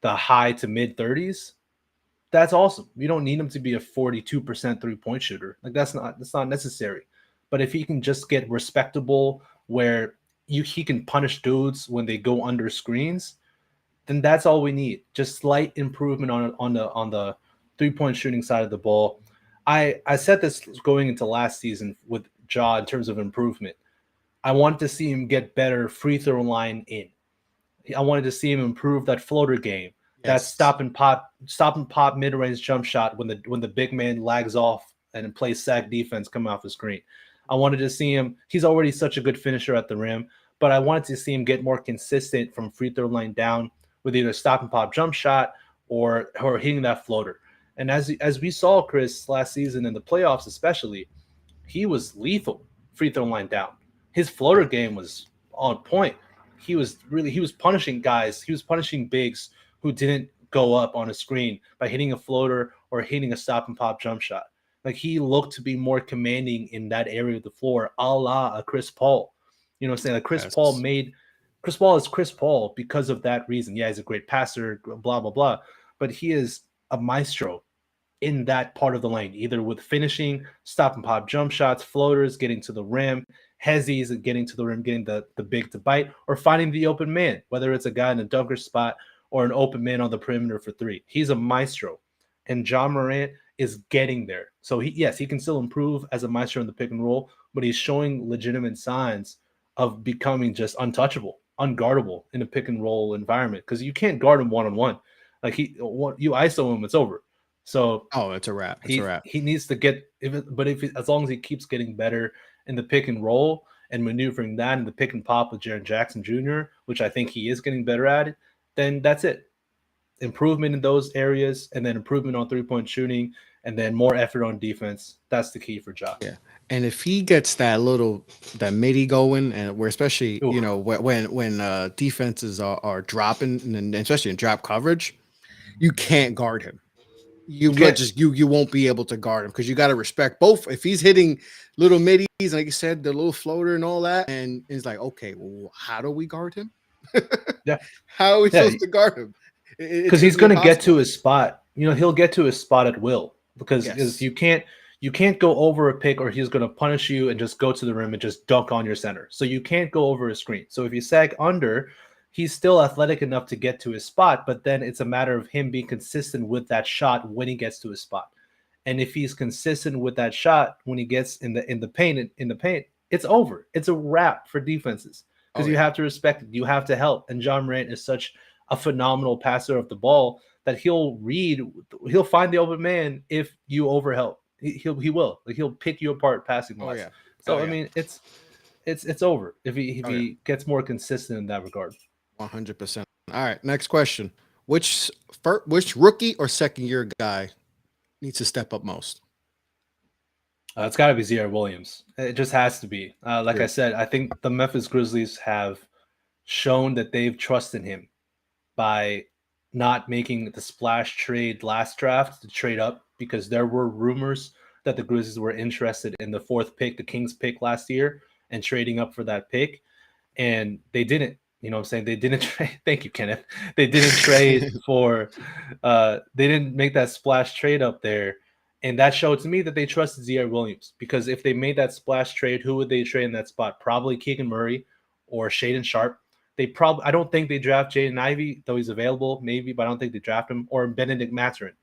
the high to mid 30s, that's awesome. You don't need him to be a 42% 3-point shooter. Like that's not necessary. But if he can just get respectable where he can punish dudes when they go under screens, then that's all we need. Just slight improvement on the 3-point shooting side of the ball. I said this going into last season with Ja in terms of improvement. I wanted to see him get better free throw line in. I wanted to see him improve that floater game, that stop and pop mid-range jump shot when the big man lags off and plays sack defense coming off the screen. I wanted to see him. He's already such a good finisher at the rim, but I wanted to see him get more consistent from free throw line down with either stop and pop jump shot or hitting that floater. And as we saw, Chris, last season in the playoffs especially, he was lethal free throw line down. His floater game was on point. He was punishing guys. He was punishing bigs who didn't go up on a screen by hitting a floater or hitting a stop and pop jump shot. Like he looked to be more commanding in that area of the floor, a la a Chris Paul. You know what I'm saying? Like Chris Paul is Chris Paul because of that reason. Yeah, he's a great passer, blah, blah, blah. But he is a maestro in that part of the lane, either with finishing, stop and pop jump shots, floaters, getting to the rim, hezzies getting to the rim, getting the big to bite, or finding the open man, whether it's a guy in a dunker spot or an open man on the perimeter for three. He's a maestro. And Morant is getting there. So he can still improve as a maestro in the pick and roll, but he's showing legitimate signs of becoming just untouchable, unguardable in a pick and roll environment, because you can't guard him one-on-one. Like you ISO him, it's over. So it's a wrap. It's a wrap. He needs to get as long as he keeps getting better in the pick and roll and maneuvering that in the pick and pop with Jaren Jackson Jr., which I think he is getting better at, then that's it. Improvement in those areas, and then improvement on 3-point shooting, and then more effort on defense. That's the key for Ja. Yeah. And if he gets that midi going, and where especially when defenses are dropping, and especially in drop coverage, you can't guard him. you won't be able to guard him because you got to respect both. If he's hitting little middies, like you said, the little floater and all that, and it's like, okay, well, how do we guard him? Yeah. How are we supposed to guard him? Because he's going to get to his spot. He'll get to his spot at will because you can't go over a pick or he's going to punish you and just go to the rim and just dunk on your center. So you can't go over a screen. So if you sag under, he's still athletic enough to get to his spot, but then it's a matter of him being consistent with that shot when he gets to his spot. And if he's consistent with that shot when he gets in the paint, it's over. It's a wrap for defenses because you have to respect it. You have to help. And John Morant is such a phenomenal passer of the ball that he'll find the open man if you overhelp. He will. Like, he'll pick you apart passing wise. So I mean, it's over if he gets more consistent in that regard. 100%. All right, next question. Which rookie or second year guy needs to step up most? It's got to be Ziaire Williams. It just has to be. I said, I think the Memphis Grizzlies have shown that they've trusted him by not making the splash trade last draft to trade up, because there were rumors that the Grizzlies were interested in the 4th pick, the Kings pick last year, and trading up for that pick. And they didn't. You know what I'm saying? They didn't trade. Thank you, Kenneth. They didn't trade for they didn't make that splash trade up there. And that showed to me that they trusted Ziaire Williams, because if they made that splash trade, who would they trade in that spot? Probably Keegan Murray or Shaedon Sharpe. I don't think they draft Jaden Ivey, though he's available, maybe, but I don't think they draft him, or Benedict Mathurin.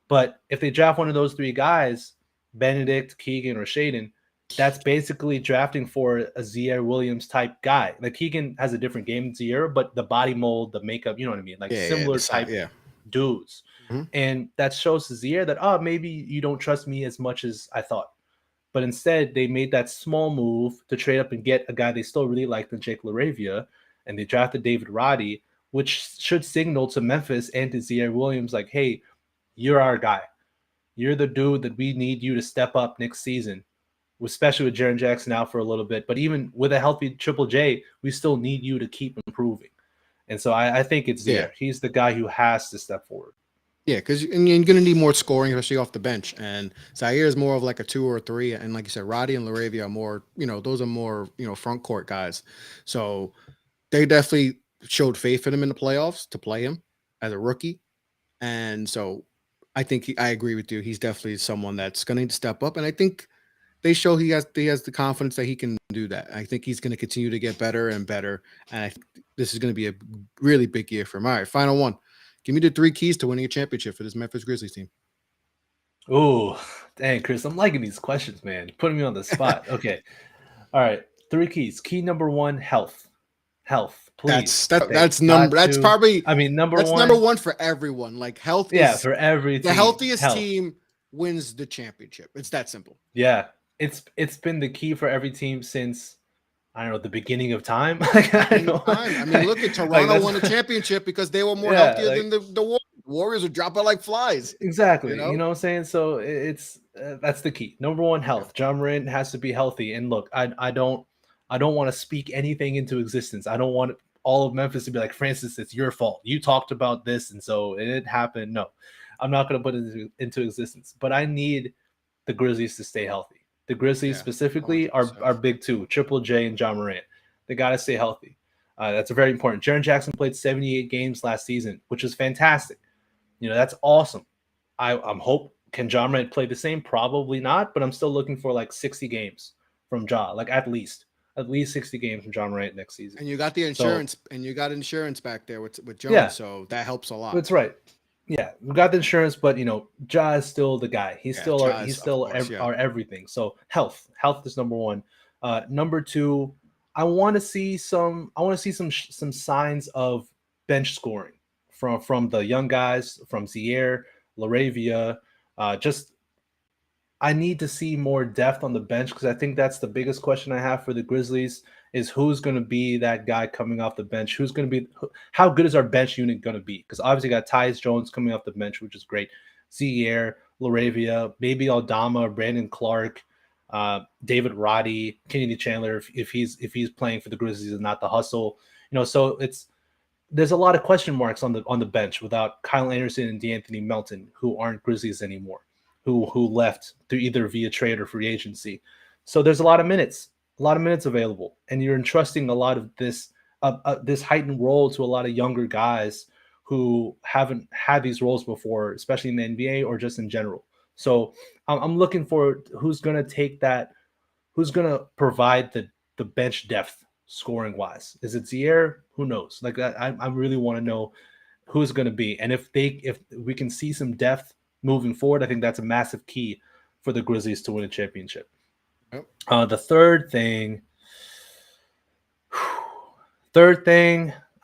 But if they draft one of those 3 guys, Benedict, Keegan, or Shaedon, that's basically drafting for a Ziaire Williams type guy. Like, Keegan has a different game than Ziaire, but the body mold, the makeup, you know what I mean? Like, similar type dudes. Mm-hmm. And that shows to Ziaire that, maybe you don't trust me as much as I thought. But instead, they made that small move to trade up and get a guy they still really liked in Jake LaRavia, and they drafted David Roddy, which should signal to Memphis and to Ziaire Williams, like, hey, you're our guy. You're the dude that we need you to step up next season, especially with Jaren Jackson out for a little bit. But even with a healthy Triple J, we still need you to keep improving. And so I think it's Ziaire. He's the guy who has to step forward. Yeah, because you're going to need more scoring, especially off the bench. And Ziaire is more of like a 2 or 3. And like you said, Roddy and LaRavia are more, those are more, front court guys. So they definitely showed faith in him in the playoffs to play him as a rookie. And so I think I agree with you. He's definitely someone that's going to step up. And I think they show he has the confidence that he can do that. I think he's going to continue to get better and better. And I think this is going to be a really big year for him. All right, final one. Give me the 3 keys to winning a championship for this Memphis Grizzlies team. Oh, dang, Chris, I'm liking these questions, man. You're putting me on the spot. Okay. All right. 3 keys. Key number 1, health. Health, please. That's number one for everyone. Like, health is for every team. The healthiest team wins the championship. It's that simple. Yeah. It's been the key for every team since, I don't know, the beginning of time. I mean, look at Toronto won the championship because they were more healthier than the Warriors would drop out like flies. Exactly. You know what I'm saying? So it's that's the key. Number 1, health. John Morant has to be healthy. And look, I don't want to speak anything into existence. I don't want all of Memphis to be like, Francis, it's your fault. You talked about this, and so it happened. No, I'm not going to put it into existence. But I need the Grizzlies to stay healthy. The Grizzlies specifically are big 2, Triple J and John Morant. They got to stay healthy. That's very important. Jaren Jackson played 78 games last season, which is fantastic. That's awesome. I'm hope. Can John Morant play the same? Probably not, but I'm still looking for like 60 games from Ja, like at least 60 games from John Morant next season. And you got the insurance, and you got insurance back there with Jones, so that helps a lot. That's right. Yeah, we got the insurance, but Ja is still the guy. He's still our everything. So health is number 1. Number 2, I want to see some signs of bench scoring from the young guys, from Ziaire, LaRavia. I need to see more depth on the bench, because I think that's the biggest question I have for the Grizzlies is who's going to be that guy coming off the bench? Who's going to be – how good is our bench unit going to be? Because obviously got Tyus Jones coming off the bench, which is great. Ziaire, LaRavia, maybe Aldama, Brandon Clark, David Roddy, Kennedy Chandler if he's playing for the Grizzlies and not the hustle. So it's there's a lot of question marks on the bench without Kyle Anderson and DeAnthony Melton, who aren't Grizzlies anymore, who left through either via trade or free agency. So there's a lot of minutes available, and you're entrusting a lot of this heightened role to a lot of younger guys who haven't had these roles before, especially in the NBA or just in general. So I'm looking for who's going to take that, who's going to provide the bench depth scoring wise. Is it Zier? Who knows? Like I really want to know who's going to be, and if we can see some depth moving forward, I think that's a massive key for the Grizzlies to win a championship. Yep. The third thing,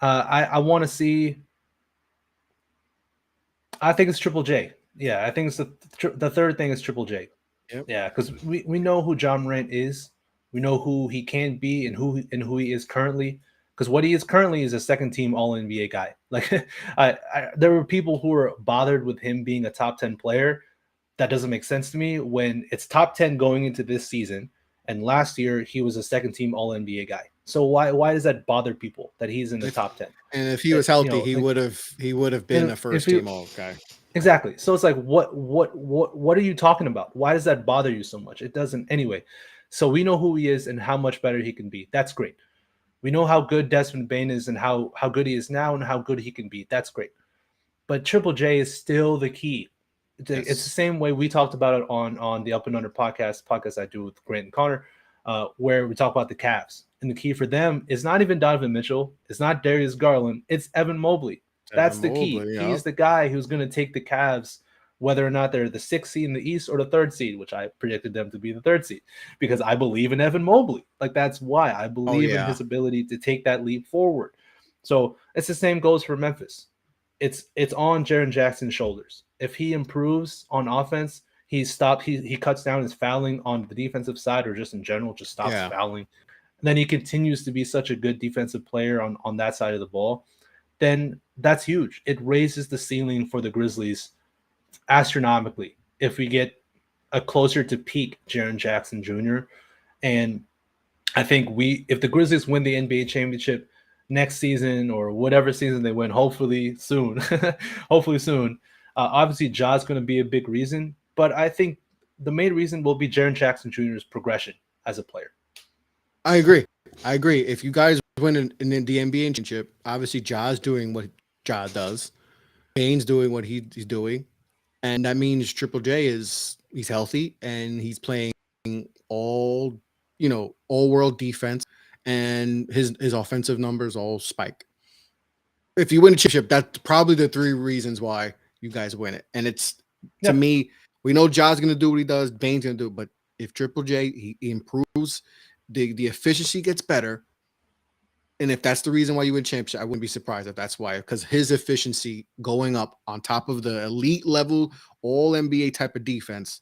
I want to see. I think it's Triple J. Yeah, I think it's the third thing is Triple J. Yep. Yeah, because we know who John Morant is. We know who he can be and who he is currently. Because what he is currently is a second team All NBA guy. Like there were people who were bothered with him being a top 10 player. That doesn't make sense to me when it's top 10 going into this season. And last year he was a second team All NBA guy. So why does that bother people that he's in the top 10? And if he was healthy, he would have been a first team All guy. Exactly. So it's like what are you talking about? Why does that bother you so much? It doesn't anyway. So we know who he is and how much better he can be. That's great. We know how good Desmond Bane is and how good he is now and how good he can be. That's great. But Triple J is still the key. It's the same way we talked about it on the Up and Under podcast I do with Grant and Connor, where we talk about the Cavs. And the key for them is not even Donovan Mitchell. It's not Darius Garland. It's Evan Mobley. That's the key. Yeah. He's the guy who's going to take the Cavs, whether or not they're the 6th seed in the East or the 3rd seed, which I predicted them to be the 3rd seed, because I believe in Evan Mobley. Like, that's why I believe in his ability to take that leap forward. So it's the same goes for Memphis. It's on Jaren Jackson's shoulders. If he improves on offense, he cuts down his fouling on the defensive side, or just in general, just stops fouling. And then he continues to be such a good defensive player on that side of the ball. Then that's huge. It raises the ceiling for the Grizzlies astronomically if we get a closer to peak Jaren Jackson Jr. And I think if the Grizzlies win the NBA championship next season or whatever season they win, hopefully soon, obviously Ja's going to be a big reason, but I think the main reason will be Jaren Jackson Jr.'s progression as a player. I agree. If you guys win in the NBA championship, obviously Ja's doing what Ja does. Bane's doing what he's doing. And that means Triple J he's healthy and he's playing all world defense, and his offensive numbers all spike. If you win a championship, that's probably the 3 reasons why you guys win it. And it's to me, we know Ja's going to do what he does, Bane's going to do it, but if Triple J he improves, the efficiency gets better. And if that's the reason why you win championship, I wouldn't be surprised if that's why, because his efficiency going up on top of the elite level, all NBA type of defense,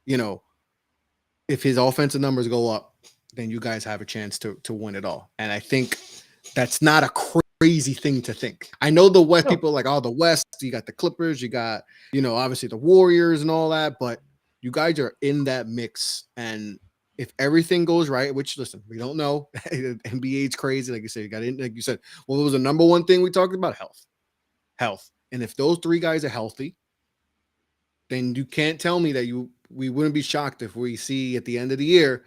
if his offensive numbers go up, then you guys have a chance to win it all. And I think that's not a crazy thing to think. I know the West people are like, the West, you got the Clippers, you got, obviously the Warriors and all that, but you guys are in that mix. And if everything goes right, which listen, we don't know. NBA is crazy. Like you said, like you said, what was the number one thing we talked about? Health. And if those 3 guys are healthy, then you can't tell me that we wouldn't be shocked if we see at the end of the year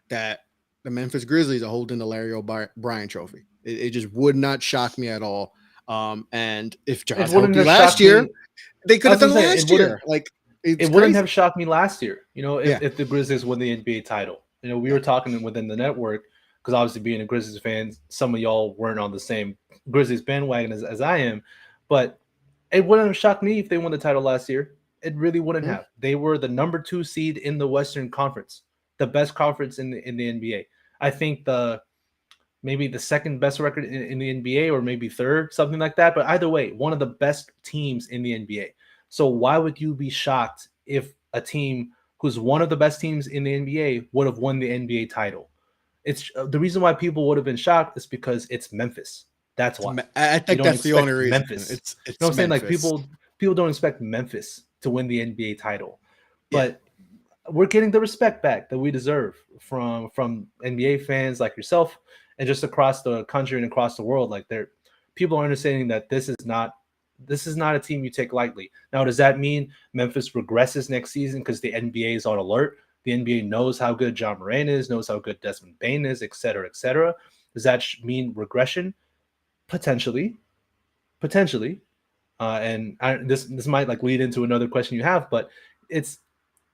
that the Memphis Grizzlies are holding the Larry O'Brien trophy. It just would not shock me at all. And if Ja's healthy last year, they could have done last year. Like, it wouldn't have shocked me last year, if the Grizzlies won the NBA title. We were talking within the network, because obviously being a Grizzlies fan, some of y'all weren't on the same Grizzlies bandwagon as I am, but it wouldn't have shocked me if they won the title last year. It really wouldn't have. They were the number 2 seed in the Western Conference, the best conference in the NBA. I think maybe the second best record in the NBA, or maybe 3rd, something like that. But either way, one of the best teams in the NBA. So why would you be shocked if a team who's one of the best teams in the NBA would have won the NBA title? It's the reason why people would have been shocked is because it's Memphis. That's why. I think that's the only reason. Memphis. It's you know what I'm saying? Like people don't expect Memphis to win the NBA title, but we're getting the respect back that we deserve from NBA fans like yourself, and just across the country and across the world. Like people are understanding that this is not a team you take lightly. Now, does that mean Memphis regresses next season because the NBA is on alert? The NBA knows how good John Morant is, knows how good Desmond Bane is, et cetera, et cetera. Does that mean regression? Potentially. This might like lead into another question you have, but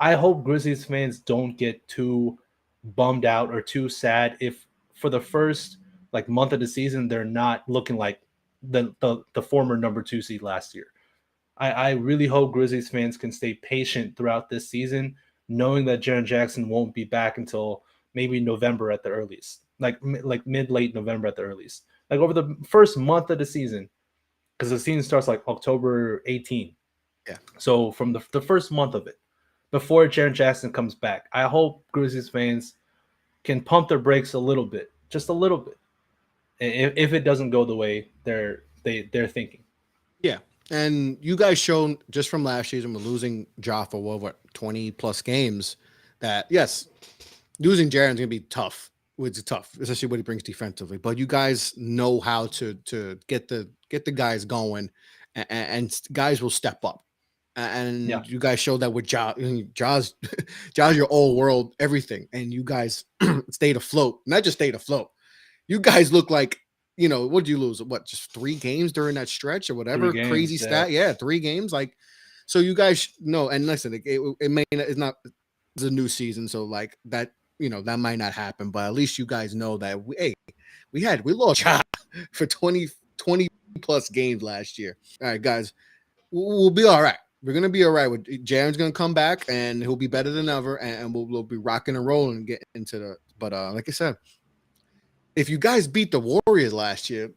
I hope Grizzlies fans don't get too bummed out or too sad if for the first like month of the season they're not looking like the former number 2 seed last year. I really hope Grizzlies fans can stay patient throughout this season, knowing that Jaren Jackson won't be back until maybe November at the earliest, like mid-late November at the earliest, like over the first month of the season, because the season starts like October 18. Yeah. So from the first month of it, before Jaren Jackson comes back, I hope Grizzlies fans can pump their brakes a little bit, just a little bit, if it doesn't go the way they're thinking. Yeah. And you guys shown just from last season, we're losing Ja for what 20 plus games, that yes, losing Jaren's gonna be tough. It's tough, especially what he brings defensively. But you guys know how to get the guys going, and guys will step up. And Yeah. you guys showed that with Ja. Ja's your all world everything, and you guys stayed afloat. Not just stayed afloat. You guys look like, what did you lose? What, just 3 games during that stretch or whatever? Crazy stat. Yeah, 3 games. Like, so you guys know. And listen, it may not, it's a new season, so like that, that might not happen. But at least you guys know that we lost Ja for 20 plus games last year. All right, guys, we'll be all right. We're gonna be all right. With Jaren's gonna come back and he'll be better than ever, and we'll be rocking and rolling and get into the. But like I said, if you guys beat the Warriors last year,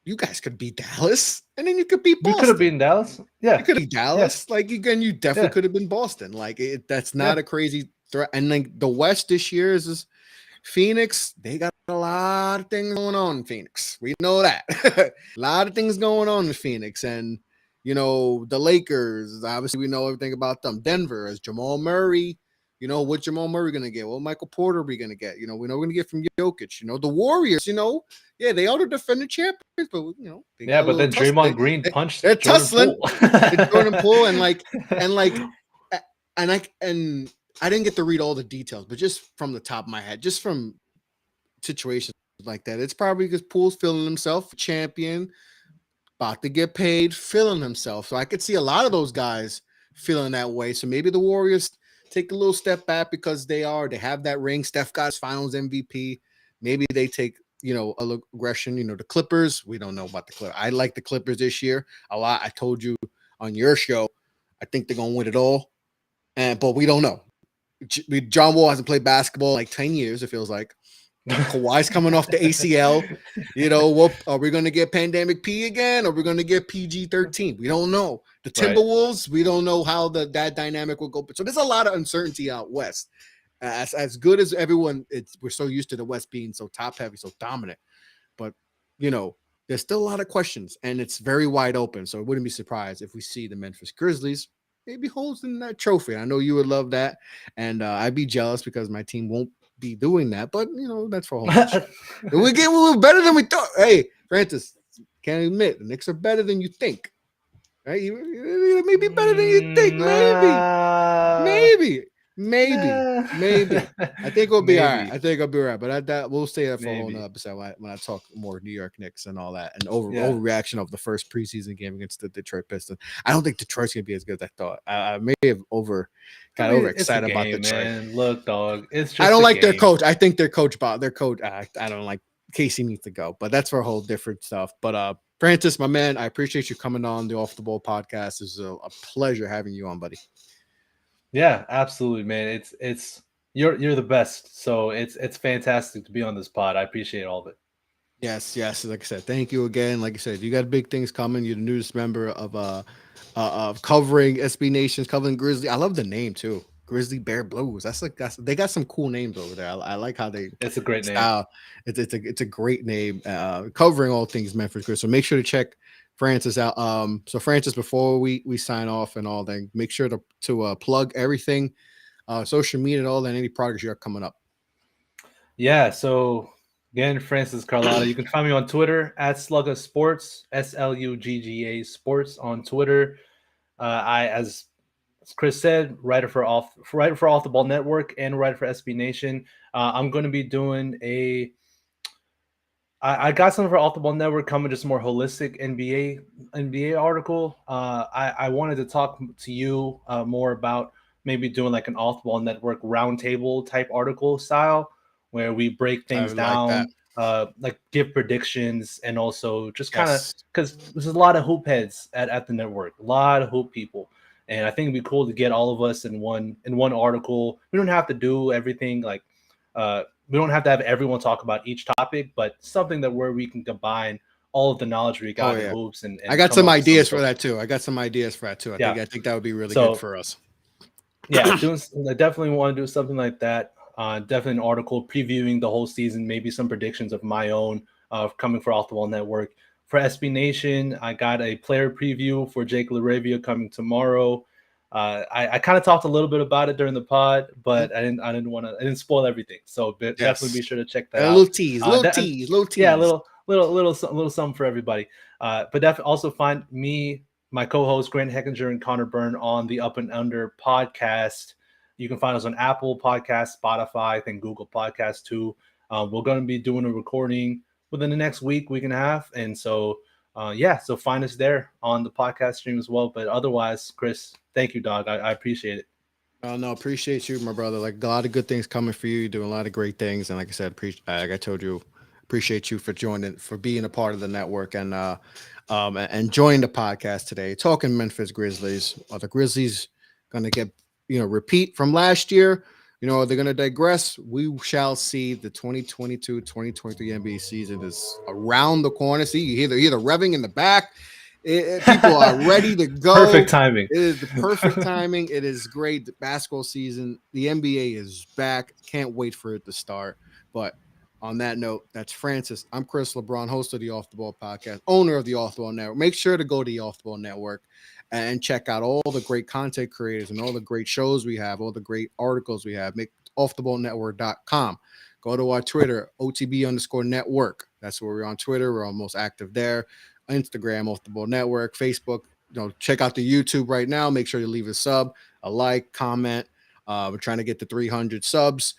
you guys could beat Dallas, and then you could beat Boston. You could have beaten Dallas. Yeah, you could have beat Dallas. Yeah. Like again, you definitely could have been Boston. Like that's not a crazy threat. And like the West this year is Phoenix. They got a lot of things going on in Phoenix. We know that. A lot of things going on in Phoenix, and the Lakers. Obviously, we know everything about them. Denver is Jamal Murray. What Jamal Murray going to get? What Michael Porter are we going to get? We know we're going to get from Jokic. The Warriors, they are the defending champions, but, but then Draymond Green punched they're Jordan tussling. Poole. Jordan Poole, and I didn't get to read all the details, but just from the top of my head, just from situations like that, it's probably because Poole's feeling himself champion, about to get paid, feeling himself. So I could see a lot of those guys feeling that way. So maybe the Warriors take a little step back because they have that ring. Steph got his finals MVP. Maybe they take, a little aggression. The Clippers, we don't know about the Clippers. I like the Clippers this year a lot. I told you on your show, I think they're going to win it all. But we don't know. John Wall hasn't played basketball in like 10 years, it feels like. Kawhi's coming off the ACL. Are we going to get Pandemic P again? Or are we going to get PG-13? We don't know. The Timberwolves, we don't know how that dynamic will go. So there's a lot of uncertainty out west. As good as everyone, we're so used to the West being so top heavy, so dominant. But there's still a lot of questions, and it's very wide open. So I wouldn't be surprised if we see the Memphis Grizzlies maybe holding that trophy. I know you would love that, and I'd be jealous because my team won't be doing that, but that's for a whole bunch. We're better than we thought. Hey, Francis, can't admit the Knicks are better than you think. Right? You may be better than you think. Maybe. I think we'll be all right. But we'll say that for a whole episode when I talk more New York Knicks and all that, and overreaction of the first preseason game against the Detroit Pistons. I don't think Detroit's gonna be as good as I thought. I may have got overexcited about Detroit. Man. Look, dog, it's just I don't like their coach. I think their coach. I don't like. Casey needs to go, but that's for a whole different stuff. But Francis, my man, I appreciate you coming on the Off the Ball podcast. It's a pleasure having you on, buddy. Yeah, absolutely, man. It's you're the best. So it's fantastic to be on this pod. I appreciate all of it. Yes. Like I said, thank you again. Like I said, you got big things coming. You're the newest member of covering SB Nations, covering Grizzly. I love the name too. Grizzly Bear Blues. They got some cool names over there. I like how they. It's a great name. It's a great name. Covering all things Memphis Grizzlies. So make sure to check Francis out. So Francis, before we sign off and all that, make sure to plug everything, social media and all that, any progress you have coming up. Yeah. So Again, Francis Carlota. You can find me on Twitter at Slugga Sports, SLUGGA Sports on Twitter. As Chris said, writer for Off the Ball Network and writer for SB Nation. I'm going to be doing I got something for Off the Ball Network coming, just more holistic NBA article. I wanted to talk to you more about maybe doing like an Off the Ball Network roundtable type article style where we break things down, like give predictions, and also just kind of because there's a lot of hoop heads at the network, a lot of hoop people, and I think it'd be cool to get all of us in one article. We don't have to do everything like. We don't have to have everyone talk about each topic, but something that where we can combine all of the knowledge we got in hoops. And I got some ideas for that too. I think that would be really good for us. Yeah, I definitely want to do something like that. Definitely an article previewing the whole season, maybe some predictions of my own coming for Off the Wall Network. For SB Nation, I got a player preview for Jake LaRavia coming tomorrow. I kind of talked a little bit about it during the pod, but I didn't spoil everything. So definitely be sure to check that out. A little tease. Yeah, a little something for everybody. But definitely also find me, my co-host Grant Heckinger and Connor Byrne on the Up and Under podcast. You can find us on Apple Podcasts, Spotify, I think Google Podcasts too. We're going to be doing a recording within the next week and a half, and so. So find us there on the podcast stream as well. But otherwise, Chris, thank you, dog. I appreciate it. No, appreciate you, my brother. Like a lot of good things coming for you. You're doing a lot of great things, and like I said, like I told you, appreciate you for joining, for being a part of the network, and joining the podcast today. Talking Memphis Grizzlies. Are the Grizzlies going to get repeat from last year? Are they going to digress? We shall see. The 2022-2023 NBA season is around the corner. See, you hear the revving in the back. People are ready to go. Perfect timing. It is the perfect timing. It is great. The basketball season. The NBA is back. Can't wait for it to start. But on that note, that's Francis. I'm Chris LeBron, host of the Off the Ball podcast, owner of the Off the Ball Network. Make sure to go to the Off the Ball Network and check out all the great content creators and all the great shows we have, all the great articles we have. Make offtheballnetwork.com. Go to our Twitter, OTB_network. That's where we're on Twitter. We're almost active there. Instagram, Off the Ball Network. Facebook. Check out the YouTube right now. Make sure you leave a sub, a like, comment. We're trying to get to 300 subs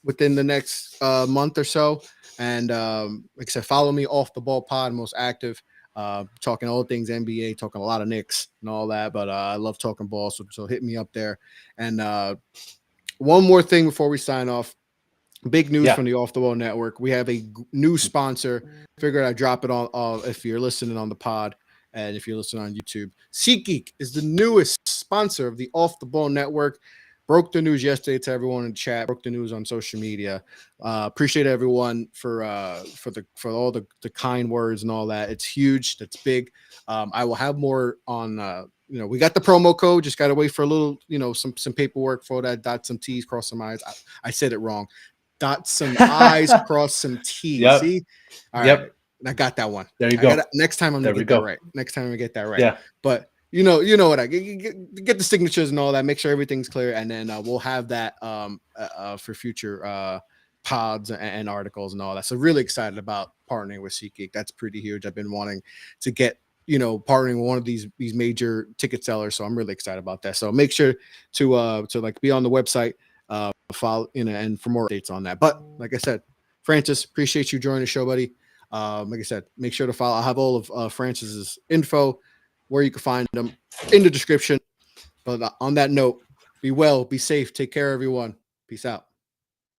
within the next month or so. And like I said, follow me, Off the Ball Pod, most active. Talking all things NBA, talking a lot of Knicks and all that, but I love talking ball, so hit me up there. And one more thing before we sign off, big news from the Off the Ball Network. We have a new sponsor. Figured I'd drop it on if you're listening on the pod and if you're listening on YouTube. SeatGeek is the newest sponsor of the Off the Ball Network. Broke the news yesterday to everyone in chat. Broke the news on social media. Appreciate everyone for all the kind words and all that. It's huge. That's big. I will have more on. We got the promo code. Just got to wait for a little. Some paperwork for that. Dot some T's, cross some I's. I said it wrong. Dot some I's, cross some T's. Yep. See? All right. I got that one. There you go. Next time I'm gonna get that right. Next time I'm gonna get that right. Yeah. But you know what I get the signatures and all that. Make sure everything's clear, and then we'll have that for future pods and articles and all that. So really excited about partnering with SeatGeek. That's pretty huge. I've been wanting to get partnering with one of these major ticket sellers. So I'm really excited about that. So make sure to like be on the website, follow and for more updates on that. But like I said, Francis, appreciate you joining the show, buddy. Like I said, make sure to follow. I'll have all of Francis's info, where you can find them in the description. But on that note, be well, be safe, take care, everyone. Peace out.